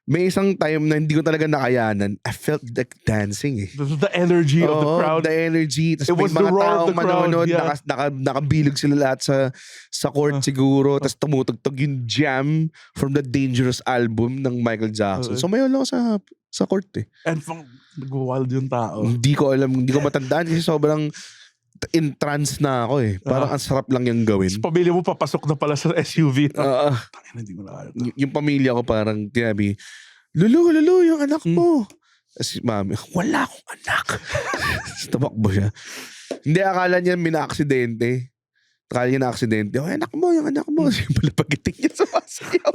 May isang time na hindi ko talaga nakayanan. I felt like dancing eh. The energy of the crowd. The energy. Tapos It was may the mga roar of taong the crowd, manonood, yeah. nakabilog sila lahat sa court siguro. Tapos tumutugtog yung jam from the Dangerous album ng Michael Jackson. So mayon lang ako sa court eh. And nag-wild yung tao. Hindi ko matandaan kasi sobrang in trance na ako eh. Parang ang sarap lang yung gawin. Pamilya mo papasok na pala sa SUV. Tangina, hindi mo na kaya. Yung pamilya ko parang tinabi, Lulu, yung anak mo. Si mami, wala akong anak. Tabakbo siya. Hindi, akala niya mina-aksidente. Akala niya na-aksidente. Yung anak mo. Yung pala pagiting niya sa masayaw.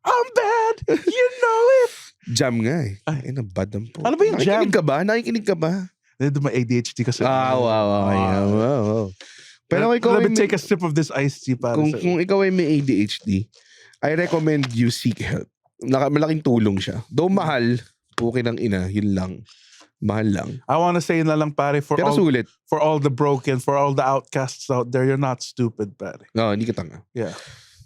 I'm bad. You know it. Jam nga eh. Ay, nabad ang po. Ano ba yung jam? Nakikinig ka ba? May ADHD kasi. Wow. Pero ikaw let me take a sip of this iced tea para kung ikaw ay may ADHD, I recommend you seek help. Malaking tulong siya. Though mahal, okay ng ina, yun lang. Mahal lang. I wanna say na lang pare, for Pero sulit. for all the broken, for all the outcasts out there, you're not stupid pare. No, hindi ka tanga. Yeah.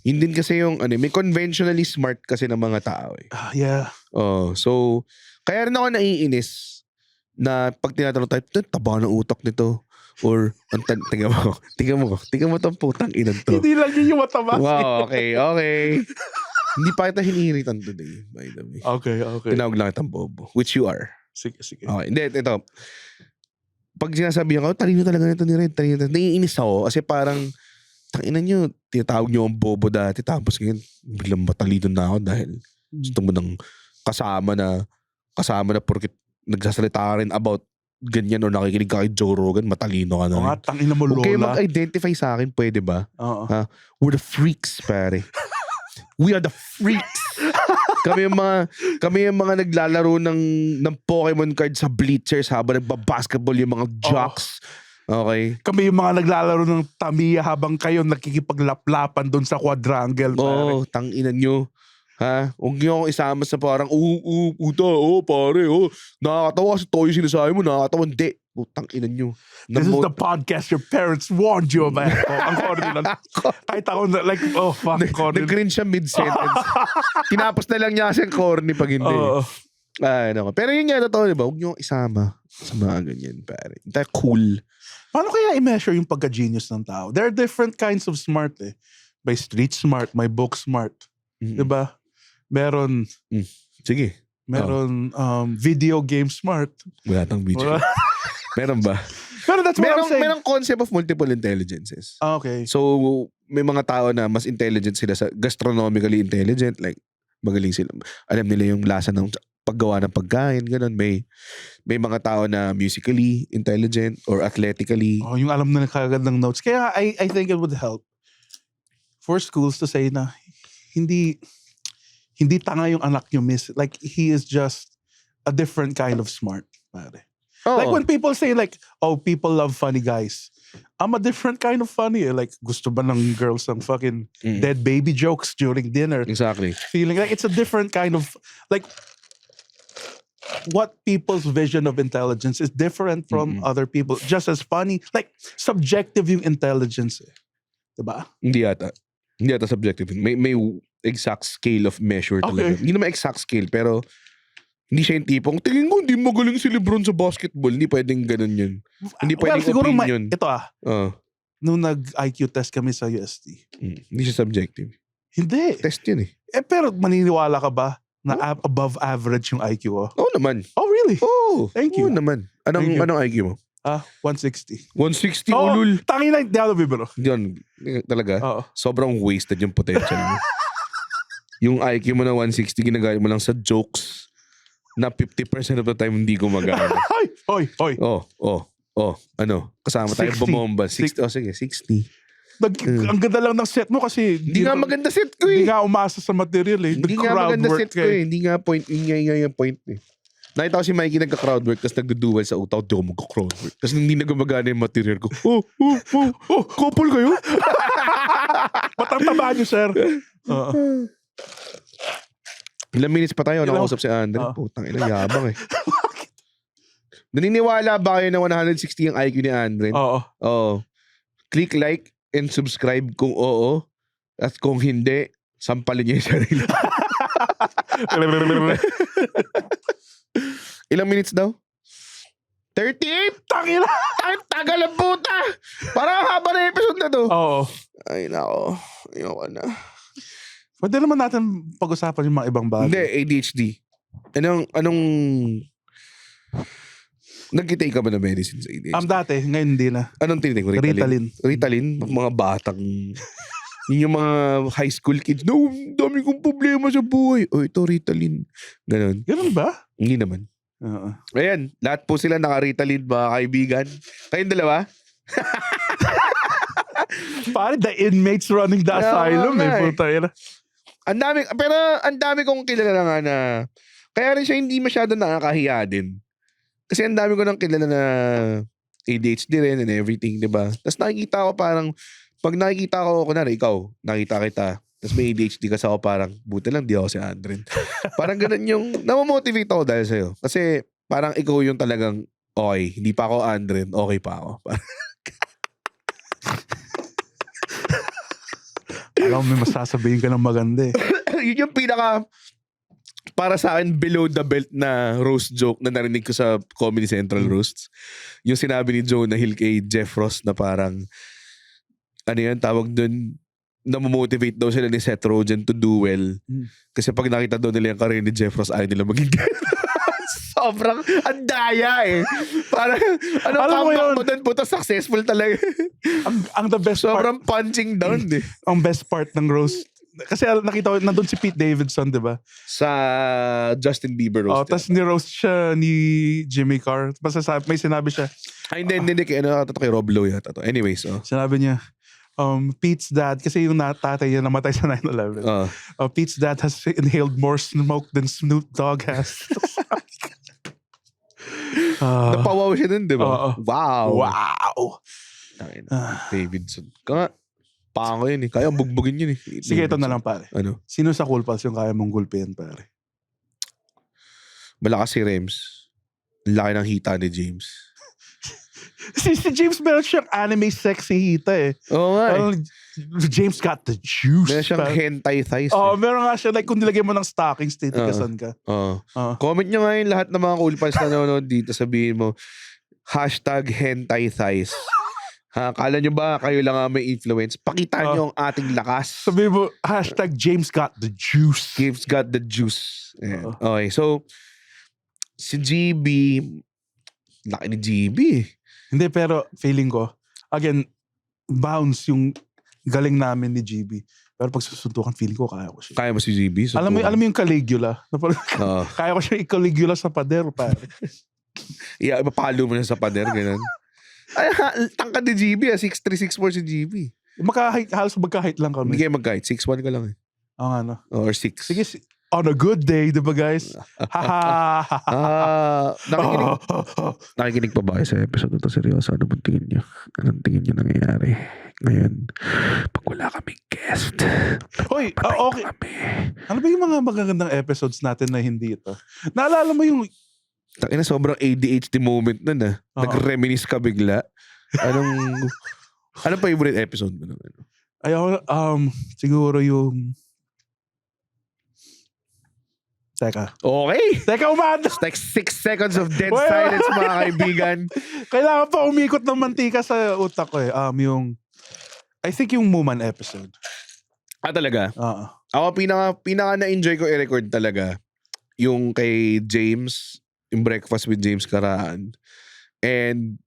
Yun din kasi yung may conventionally smart kasi ng mga tao eh. Yeah. So Kaya rin ako naiinis na pag tinatanong tayo, taba ng utak nito. Or, tingnan mo tong putang inan to. Hindi lang yun yung mataba. Wow, okay. Hindi pa kita hinihiritan today, by the way. Okay. Tinawag lang kitang bobo, which you are. Sige. Okay, hindi, ito. Pag sinasabihan ko, talino talaga nito ni Red, naiinis ako kasi parang, tanginan nyo, tinatawag nyo ang bobo dati, tapos ngayon, biglang matalino na ako dahil gusto mo ng kasama na porkit nagsasalita ka rin about ganyan o nakikinig ka kay Joe Rogan, matalino ka na O nga, rin. tangina mo, Huwag kayo Lola. mag-identify sa akin, pwede ba? Oo. We're the freaks, pare. We are the freaks. kami yung mga naglalaro ng Pokemon card sa bleachers habang nagbabasketball yung mga jocks. Okay? Kami yung mga naglalaro ng Tamiya habang kayo nakikipaglaplapan doon sa quadrangle. Oo, tanginan nyo. Ha? Huwag nyo akong isama sa parang, puta, pare, nakakatawa kasi toyo sinasabi mo, nakakatawa, hindi. Putang inan nyo. This is the podcast your parents warned you about. Ang corny lang. Kahit ako, like, fuck, corny. Nag-grin siya mid-sentence. Tinapos na lang niya kasi ang corny pag hindi. Ay, nako. Pero yun nga, totoo, diba? Huwag nyo akong isama sa mga ganyan, pare. Hindi cool. Paano kaya i-measure yung pagka-genius ng tao? There are different kinds of smart eh. May street smart, may book smart. Diba? Meron Sige. Video game smart. Wala tang video. Meron ba? Pero that's what I'm saying. Merong concept of multiple intelligences. Okay. So, may mga tao na mas intelligent sila sa gastronomically intelligent. Like, magaling sila. Alam nila yung lasa ng paggawa ng pagkain. Ganun. May mga tao na musically intelligent or athletically. Yung alam na kagad ng notes. Kaya I think it would help for schools to say na hindi tanga yung anak nyo, miss. Like, he is just a different kind of smart, pare. Oh. Like when people say like, people love funny guys. I'm a different kind of funny. Like, gusto ba ng girls ng fucking dead baby jokes during dinner? Exactly. Feeling like it's a different kind of, like, what people's vision of intelligence is different from other people. Just as funny. Like, subjective yung intelligence eh. Diba? Hindi yata subjective. May exact scale of measure talaga. Hindi naman exact scale, pero hindi siya yung tipong, tingin ko, hindi magaling si Lebron sa basketball. Hindi pwedeng ganun yun. Hindi pwedeng siguro opinion. Ito nung nag-IQ test kami sa UST. Hindi siya subjective. Hindi. Test yun eh. Pero maniniwala ka ba na above average yung IQ mo? Oo naman. Oh, really? Oo. Thank you. Oo naman. Anong IQ mo? 160. 160, ulul. Tangina, di ako bibiro. Yun, talaga. Oo. Sobrang wasted yung potential mo. Yung IQ mo na 160, ginagamit mo lang sa jokes na 50% of the time hindi gumagana. Oy. Ano? Kasama tayo 60. bumomba. 60. Oh, sige, 60. Ang ganda lang ng set mo kasi Hindi nga maganda set ko eh. Hindi nga umasa sa material eh. Hindi nga maganda set ko eh. Hindi nga point. Yun nga yung point eh. Nakita ko si Mikey nagka-crowd work tapos nagduduel sa utak. Di ako magka-crowd work. Tapos hindi na gumagana yung material ko. Couple kayo? Matang-taba nyo, sir. Ilang minutes pa tayo nakausap si Andre. Putang ina, yabang eh. Naniniwala ba kayo na 160 yung IQ ni Andre? Oo. Click like and subscribe kung oo. At kung hindi, sampalin niyo yung sarili. Ilang minutes daw? 38? Tangina! Ang tagal ang puta! Parang haba na episode na to. Oo. Ay nako. Ayoko na. Pwede naman natin pag-usapan yung mga ibang bagay. Hindi, ADHD. Anong nag-take ka ba na medicine sa ADHD? Dati, ngayon hindi na. Anong tinitik mo? Ritalin? Mga batang, yun yung mga high school kids. No, dami kong problema sa buhay. O ito, Ritalin. Ganon. Ganun ba? Hindi naman. Ayan, lahat po sila naka-Ritalin, mga kaibigan. Kayong dalawa? Pare, the inmates running the asylum eh. Puta yun. Pero ang dami kong kilala nga na, kaya rin siya hindi masyado nakakahiya din. Kasi ang dami ko nang kilala na ADHD rin and everything, di ba? Tapos nakikita ko parang, pag nakikita ko, kunwari ikaw, nakita kita, tapos may ADHD kasi ako parang, buti lang di ako si Andren. Parang ganun yung, namamotivate ako dahil sa'yo. Kasi parang ikaw yung talagang, okay, hindi pa ako Andren, okay pa ako. Alam mo, may masasabihin ka ng maganda eh. Yun yung para sa akin, below the belt na roast joke na narinig ko sa Comedy Central Roasts. Yung sinabi ni Jonah Hill kay Jeff Ross na parang, ano yan, tawag dun, namomotivate daw sila ni Seth Rogen to do well. Kasi pag nakita daw nila yung career ni Jeff Ross, ayaw nila maging sobrang andaya eh. Parang, Alam mo comeback yun? mo dun, puta, successful talaga. ang the best part, Sobrang punching down eh. ang best part ng roast. Kasi nakita ko, nandun si Pete Davidson, di ba? Sa Justin Bieber roast. Tapos ni-roast siya ni Jimmy Carr. Basta may sinabi siya. Ay, hindi. Kay Rob Lowe yata to. Anyways, Sinabi niya, Pete's dad, kasi yung tatay niya namatay sa 9/11. Pete's dad has inhaled more smoke than Snoop Dogg has. Napawaw siya dun, di ba? Wow. Davidson. Pango yun eh. Kaya bugbugin yun eh. Sige, ito na lang pare. Ano? Sino sa Cool Pals yung kaya mong gulpihan pare? Malakas si Rems. Laki ng hita ni James. si James meron siyang anime sexy hita eh. Oo nga eh. James got the juice. Meron siyang hentai thighs. Meron nga siya. Like kung nilagay mo ng stockings, titikasan ka. Comment nyo ngayon lahat ng mga Cool Pals na nanonood dito. Sabihin mo, #hentai thighs. Kala nyo ba kayo lang ang may influence? Pakita nyo ang ating lakas. Sabihin mo, #James got the juice. James got the juice. Ayan. Okay, so, si GB, laki ni GB. Hindi, pero feeling ko, again, bounce yung galing namin ni GB. Pero pag susuntukan, feeling ko, kaya ko siya. Kaya mo si GB? Alam mo yung Caligula? Kaya ko siya i-Caligula sa pader, pare. Ipapalo mo siya sa pader, ganun. Ay, tangkad ni GB 6'3", 6'4" si GB. Halos magka-height lang kami. Hindi kayo mag-height. 6'1" ka lang eh. Ano? Or 6. Sige, on a good day, di ba guys? Nakikinig pa ba kayo sa episode na to? Seryoso, ano bang tingin nyo? Anong tingin nyo nangyayari ngayon pag wala kaming guest? Hoy, okay. Ano ba yung mga magagandang episodes natin na hindi ito? Naalala mo yung Takina, sobrang ADHD moment nun ah. Nag-reminisce ka bigla. Anong favorite episode mo? Ayoko, siguro yung Teka, umanda. It's like 6 seconds of dead silence, mga kaibigan. Kailangan pa umikot ng mantika sa utak ko eh. I think yung Muman episode. Talaga? Ako, pinaka na-enjoy ko i-record talaga yung kay James, yung Breakfast with James Karaan. And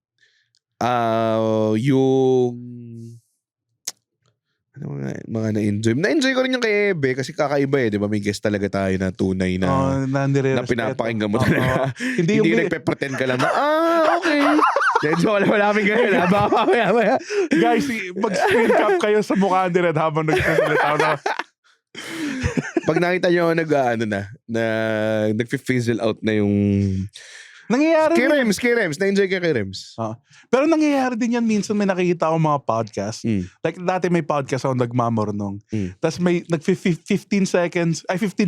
yung mga na-enjoy. Na-enjoy ko rin yung kay Ebe kasi kakaiba eh, di ba? May guest talaga tayo na tunay na pinapakinggan mo talaga. Hindi yung nagpe-pretend ka lang na, okay. Wala kami ganyan. Baka guys, mag-screen cap kayo sa mukha ni Red habang nagsasalita na. Pag nakita nyo nag-fizzle out na yung nangyayari kay Rems. Na-enjoy kay Rems. Pero nangyayari din yan minsan may nakikita akong mga podcast. Like dati may podcast ako nagmamornong. Tapos may 15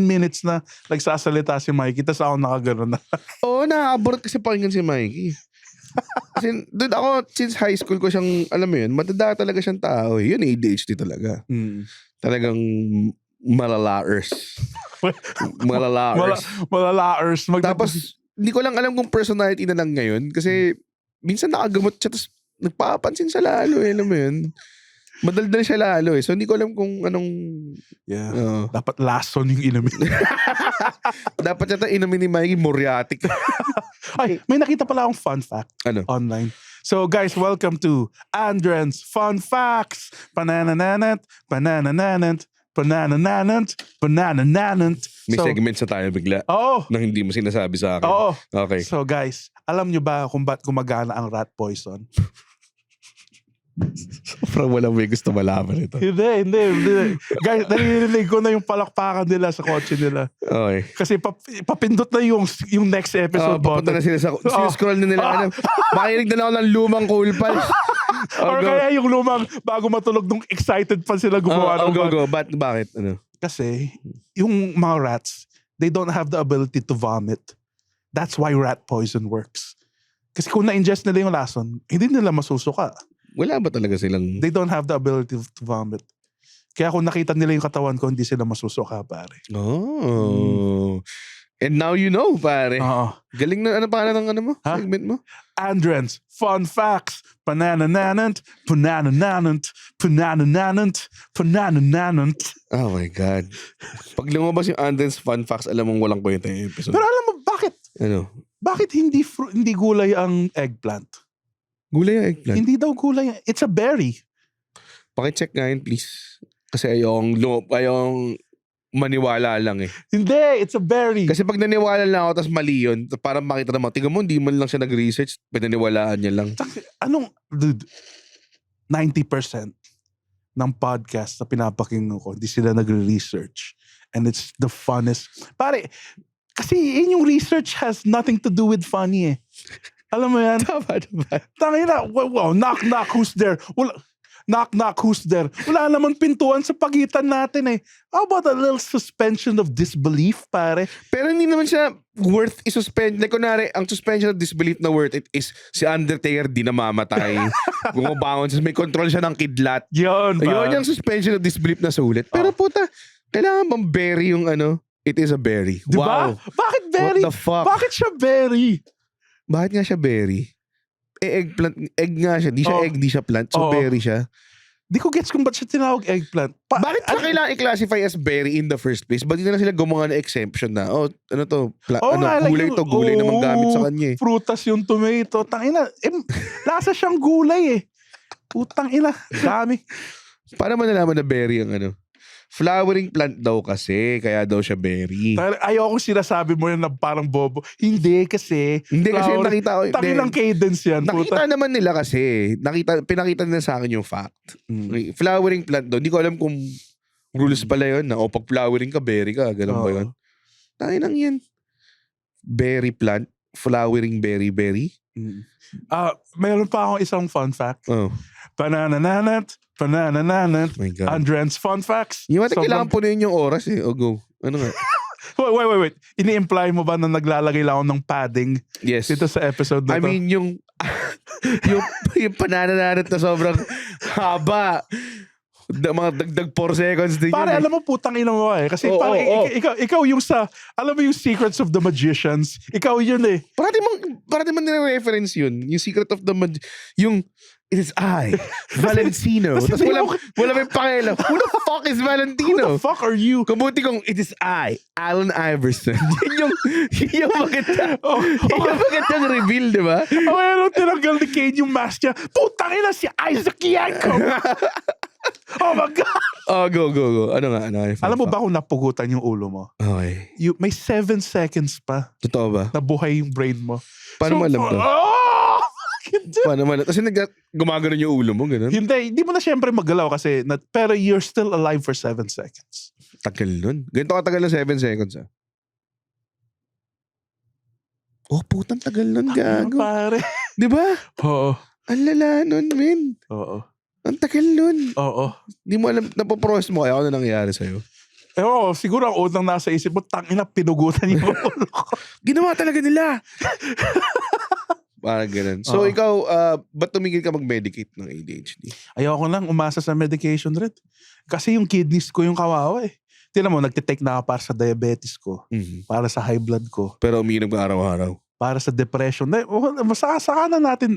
minutes na nagsasalita si Mikey. Tapos ako nakagano na. Oo, na-abort kasi pakinggan si Mikey. Kasi dude, ako since high school ko siyang, alam mo yun, matanda talaga siyang tao. Yun ADHD talaga. Talagang malalaers. Malalaers. Tapos hindi ko lang alam kung personality na lang ngayon kasi minsan nakagamot siya tapos nagpapansin siya lalo eh, alam mo yun. Madaldal siya lalo eh. So hindi ko alam kung anong dapat lason yung inumin. Dapat yata inumin ni Mikey Moriatic. Ay, may nakita pala akong fun fact online. So guys, welcome to Andren's Fun Facts. Pananananant, pananananant, pananananant, pananananant. May segment sa tayo bigla. Nang hindi mo sinasabi sa akin. Okay. So guys, alam nyo ba kung ba't gumagana ang rat poison? Sobrang walang may gusto malaman ito. Hindi. Guys, narinig ko na yung palakpakan nila sa kotse nila. Okay. Kasi papindot na yung next episode. Papunta na sila sa scroll na nila. Makinig na ako ng lumang Cool Pals. Or kaya yung lumang bago matulog nung excited pa sila gumawa. Go. Bakit? Kasi yung mga rats, they don't have the ability to vomit. That's why rat poison works. Kasi kung na-ingest nila yung lason, hindi nila masusuka. Wala ba talaga silang... They don't have the ability to vomit. Kaya kung nakita nila yung katawan ko, hindi sila masusuka, pare. Oh. And now you know, pare. Oo. Galing na, ano pangalan ng ano mo? Ha? Segment mo? Andren's Fun Facts. Pananananant, pananananant, pananananant, pananananant. Oh my God. Pag lumabas yung Andren's Fun Facts, alam mong walang kwenta yung episode. Pero alam mo, bakit? Ano? Bakit hindi gulay ang eggplant? Gulay yung eggplant. Hindi daw gulay. It's a berry. Pakicheck nga yun, please. Kasi ayong maniwala lang eh. Hindi, it's a berry. Kasi pag naniwala lang ako, tapos mali yun, parang makita naman, tingnan mo, hindi man lang siya nag-research, pinaniwalaan niya lang. Dude, 90% ng podcast na pinapakinggan ko, hindi sila nagre-research. And it's the funnest. Pare, kasi yun yung research has nothing to do with funny eh. Alam mo yan? Tama naman. Tangina, wow, knock, knock, who's there? Knock, knock, who's there? Wala namang pintuan sa pagitan natin eh. How about a little suspension of disbelief, pare? Pero hindi naman siya worth i-suspend. Like, kunwari, ang suspension of disbelief na worth it is si Undertaker di namamatay. Gumabangon. May control siya ng kidlat. Yun, Ayun yung suspension of disbelief na sulit. Pero puta, kailangan bang berry yung ano? It is a berry. Diba? Wow. Bakit berry? What the fuck? Bakit siya berry? Bakit nga siya berry? Eggplant. Egg nga siya. Di siya egg, di siya plant. So berry siya. Di ko gets kung ba't siya tinawag eggplant. Bakit siya kailangan i-classify as berry in the first place? Ba't hindi na sila gumawa ng exemption na, ano to, gulay to, gulay naman gamit sa kanya eh. Prutas yung tomato. Tangina, lasa siyang gulay eh. Putang ina, dami. Paano mo nalaman na berry ang ano? Flowering plant daw kasi, kaya daw siya berry. Ayokong sinasabi mo yun na parang bobo. Hindi kasi. Hindi kasi nakita ko. Tanginang cadence yan. Nakita naman nila kasi. Pinakita nila sa akin yung fact. Flowering plant daw. Hindi ko alam kung rules pala yun na pag flowering ka, berry ka. Ganun ba yun? Tanginang yan. Berry plant. Flowering berry. Mayroon pa akong isang fun fact. Pananananat. Oh my God. Andren's Fun Facts. Yung mati kailangan punuin yung oras eh. O go. Ano nga? Wait. Ini-imply mo ba na naglalagay lang ako ng padding Yes. dito sa episode na to? I mean, yung pananananat na sobrang haba. Mga dagdag 4 seconds din Pare, yun. alam mo, putang ina mo eh. Kasi ikaw yung alam mo yung Secrets of the Magicians? Ikaw yun eh. Parati man nire-reference yun. Yung Secret of the yung it is I, Valentino. Tapos wala may pakialam. Who the fuck is Valentino? Who the fuck are you? Kabuti kong it is I, Allen Iverson. Yun yung maganda. Yung magandang reveal, di ba? Ano tinanggal ni Kane yung mask niya? Putang ina si Isaac Yanko. Oh my God. Go. Ano nga? Alam mo ba kung napugutan yung ulo mo? Okay. May 7 seconds pa Totoo ba? na buhay yung brain mo. Paano mo alam to? Paano mo alam? Kasi gumagano yung ulo mo, ganun? Hindi mo na syempre maggalaw kasi, pero you're still alive for 7 seconds. Tagal nun. Ganito katagal na 7 seconds ah. Putang tagal nun, gago. Pare. Di ba? Oo. Ang lala nun, men. Oo. Ang tagal nun. Oo. Di mo alam, napoprocess mo kaya ano nangyayari sa'yo. Siguro ang unang nasa isip mo, tangina, pinugutan yung ulo ko. Ginawa talaga nila. Parang ganun. So ikaw, ba't tumigil ka mag-medicate ng ADHD? Ayoko lang umasa sa medication rin. Kasi yung kidneys ko yung kawawa eh. Tingnan mo, nagtitake na ako para sa diabetes ko. Para sa high blood ko. Pero umiinom ka araw-araw. Para sa depression. Saka na natin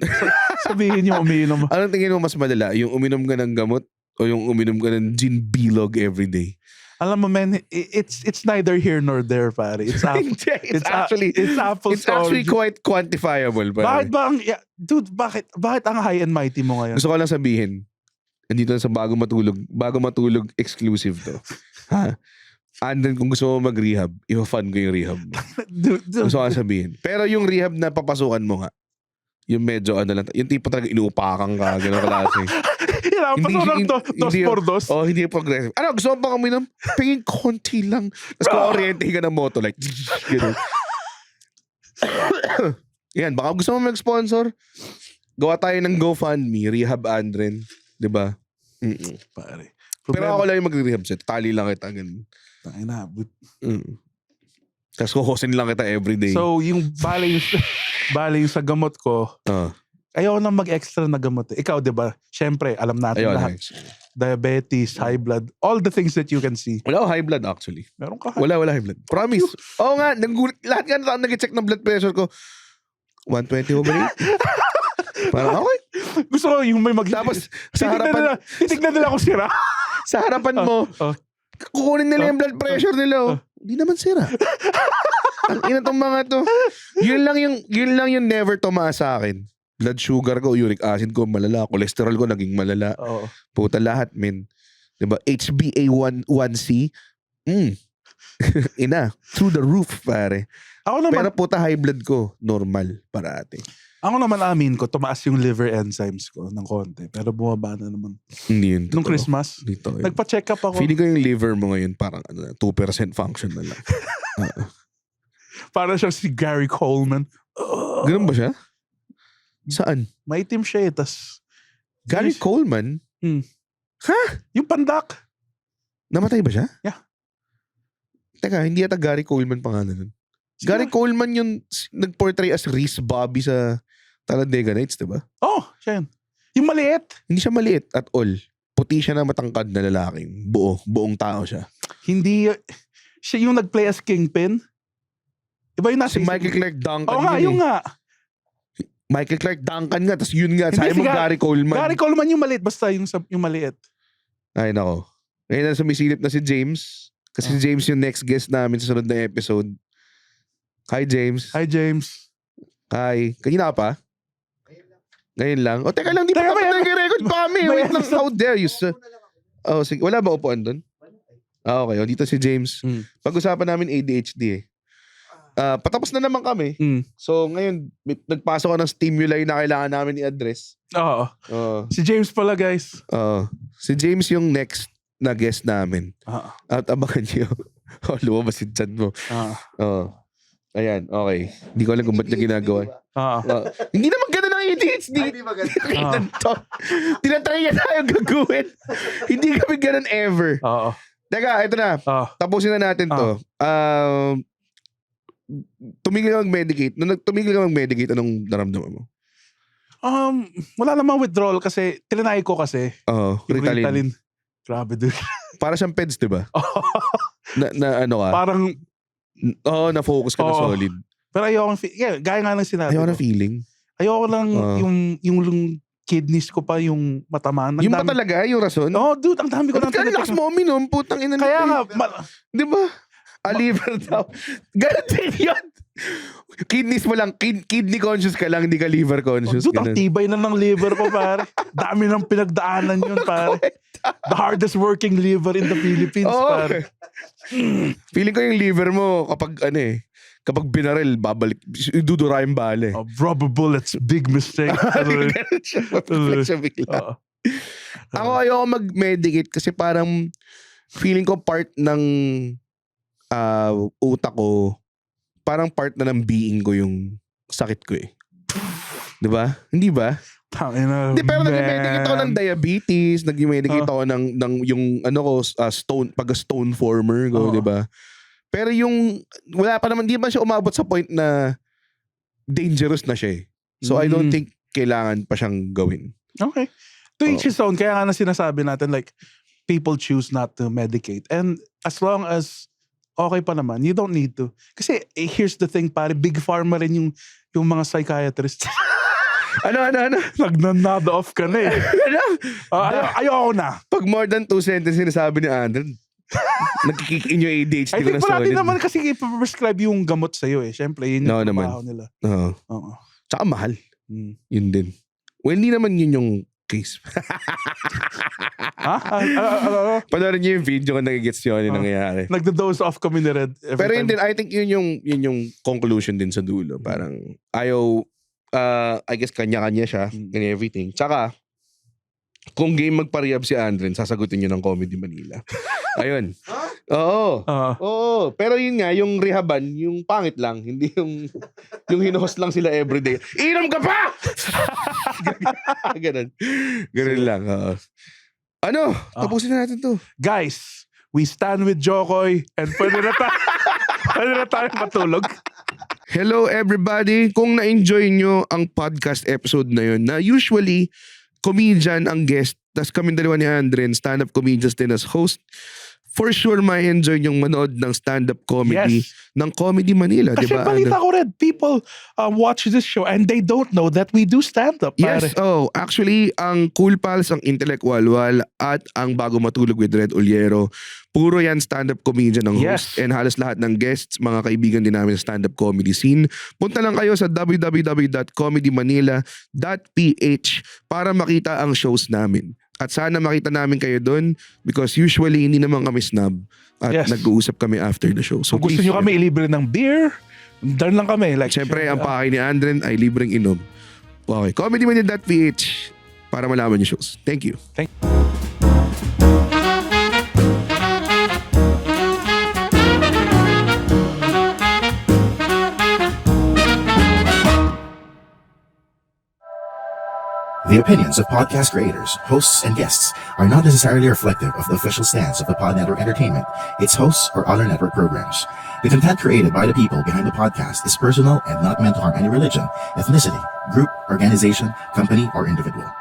sabihin yung umiinom. Anong tingin mo mas madala? Yung uminom ka ng gamot o yung uminom ka ng gin bilog everyday? Alam mo, man, it's neither here nor there, pare. It's actually quite quantifiable, pare. Bakit ang high and mighty mo ngayon? Gusto ko lang sabihin, andito na sa bago matulog exclusive to. Ha? And then kung gusto mo mag-rehab, ipa-fund ko yung rehab mo. Gusto ko lang sabihin. Pero yung rehab na papasukan mo nga, yung medyo yung tipo talaga inuupakan ka, gano'n klase. Dos. Hindi progressive. Gusto mo pang uminom? Pingin konti lang. Tapos ka-oriente ka ng moto, like, gano'n. Yan, baka gusto mo mag-sponsor, gawa tayo ng GoFundMe, Rehab Andren. Diba? Pare. Pero ako lang yung mag-rehab set. Tali lang kita, ganun. Tapos kukusin lang kita everyday. So, yung bale yung sa gamot ko, Ayaw na mag-extra na gamot. Ikaw, di ba? Syempre, alam natin Ayun, lahat. Diabetes, high blood, all the things that you can see. wala ako high blood actually. Meron ka Wala high blood. Promise. Oo nga, lahat nga nag-check ng blood pressure ko. 120 over 80. Parang okay. Gusto ko yung may Tapos, sa harapan, titignan nila kung sira. sa harapan mo, kukunin nila yung blood pressure nila. Hindi naman sira. Ang ina tong mga to. Yun lang yung never tumaas sa akin. Blood sugar ko, uric acid ko malala, cholesterol ko naging malala. Oo. Puta lahat, men. Diba? HbA1c. Ina. Through the roof, pare. Ako naman, Pero puta high blood ko, normal parate. ako naman amin ko, tumaas yung liver enzymes ko ng konti. Pero bumaba na naman. Hindi yun. Nung totoo. Christmas, Dito. Yun. nagpa-check up ako. Feeling ko yung liver mo ngayon parang 2% function na lang. Para siyang si Gary Coleman. Ganun ba siya? Saan? Maitim siya eh. Tas, Gary Coleman? yung pandak. Namatay ba siya? Yeah. Teka, hindi yata Gary Coleman pangalan nun. Gary Coleman yung nag-portray as Reese Bobby sa Talladega Nights, diba? Oh, siya yun. Yung maliit. Hindi siya maliit at all. Puti siya na matangkad na lalaking. Buong tao siya. Hindi, siya yung nag-play as Kingpin. Iba yung nasa Si Michael Clark Duncan. Oo nga, yung nga. Michael Clark Duncan nga, tapos yun nga, Hindi, sabi mo si Gary Coleman. Gary Coleman yung maliit, basta yung maliit. Ay, nako. Ngayon na sumisilip na si James. Kasi si James yung next guest namin sa sunod na episode. Hi, James. Hi, James. Hi. Kanina ka pa? Ngayon lang. O, teka lang, di pa Teka, kami may- nag-record pa kami. may Wait lang, episode. how dare you, sir? Oh, sige. Wala ba upuan doon? Okay. O, dito si James. Pag-usapan namin ADHD eh. Patapos na naman kami. So, ngayon, nagpasok ko ng stimuli na kailangan namin i-address. Oo. Si James pala, guys. Si James yung next na guest namin. Oo. At abangan niyo. Lumabas si Chad mo. Ayan, okay. Hindi ko alam kung ba't niya ginagawa. Hindi naman ganun ang ADHD. Hindi ba ganun? Tinatry niya tayo gagawin. Hindi kami ganun ever. Oo. Teka, ito na. Tapusin na natin to. Tumigil ka mag-medicate. Nung tumigil ka mag-medicate, anong naramdaman mo? Wala namang withdrawal kasi, tilinay ko kasi. Oo, Yung Ritalin. Grabe, dude. Para siyang peds, diba? na ano ka? Parang, na-focus ka na Oo. solid. pero ayoko, gaya nga ng sinabi Ayaw ko. na feeling. Ayoko lang Oo. yung kidneys ko pa yung matamaan. Ang Yung ba dami- talaga, yung rason? Oo, dude, ang dami ko Ba't ka lakas mo uminom? Putang ina Kaya nito nga, eh. Di ba? Liver daw. Ganun din yun. Kidneys mo lang. Kidney conscious ka lang, hindi ka liver conscious. dude, ang Ganun. tibay na ng liver ko, pare. Dami ng pinagdaanan yun, pare. The hardest working liver in the Philippines, Oo. pare. Feeling ko yung liver mo kapag kapag binaril, babalik, idudura yung bale. Rubber bullets, big mistake. Ganun siya. Mapiflex siya bigla. Oo. Ako ayoko mag-medicate kasi parang feeling ko part ng utak ko, parang part na ng being ko yung sakit ko eh. Di ba? Hindi ba? Tangina, Hindi, pero nag-medicate ako ng man. diabetes, nag-medicate ako ng yung stone, stone former ko, Oo. di ba? Pero yung, wala pa naman, di ba siya umabot sa point na dangerous na siya eh. So I don't think kailangan pa siyang gawin. Okay. To each his own. Kaya nga na sinasabi natin, like, people choose not to medicate. And as long as okay pa naman, you don't need to. Kasi here's the thing, pare, big pharma rin yung mga psychiatrists. Ano? Nag-nod off ka na eh. Ayoko na. Pag more than 2 sentences sinasabi ni Andrew, nagkikick in yung ADHD I ko think na parati solid. naman kasi i-prescribe yung gamot sa'yo eh. Siyempre, yun No, yung naman. trabaho nila. Oo. Oo. Tsaka mahal. Yun din. Well, hindi naman yun yung case. Ha? Panoorin niyo yung video kung nagigets nyo ano yung nangyayari. Nagda-dose off kami ni Red. every Pero yun time. din, I think yun yung conclusion din sa dulo. Parang ayaw, I guess kanya-kanya siya and everything. Tsaka, kung game magpa-rehab si Andren, sasagutin niyo ng Comedy Manila. Ayun. Oo. Oo. Pero yun nga, yung rehaban, yung pangit lang. Hindi yung hinost lang sila everyday. Inom ka pa! Ganun. Ganun lang. Oo. Ano? Tapusin na natin to. Guys, we stand with Jokoy and pwede na tayo matulog. Hello everybody! Kung na-enjoy nyo ang podcast episode na yun, na usually comedian ang guest, tas kami dalawa ni Andren, stand-up comedians din as host, for sure ma-enjoy yung manood ng stand-up comedy ng Comedy Manila, di Kasi ba? balita ko rin, people watch this show and they don't know that we do stand-up. Yes, Pare. actually, ang Cool Pals, ang Intellect Walwal, at ang Bago Matulog with Red Uliero, puro yan stand-up comedian ng host. Yes. And halos lahat ng guests, mga kaibigan din namin sa stand-up comedy scene. Punta lang kayo sa www.comedymanila.ph para makita ang shows namin. At sana makita namin kayo doon because usually hindi naman kami snob at Yes. nag-uusap kami after the show. So Kung gusto please, nyo kami ilibre ng beer, dun lang kami. Like, Siyempre, ang pakay ni Andren ay libreng inom. Okay, comedymanila.ph para malaman yung shows. Thank you. The opinions of podcast creators, hosts, and guests are not necessarily reflective of the official stance of the Pod Network Entertainment, its hosts, or other network programs. The content created by the people behind the podcast is personal and not meant to harm any religion, ethnicity, group, organization, company, or individual.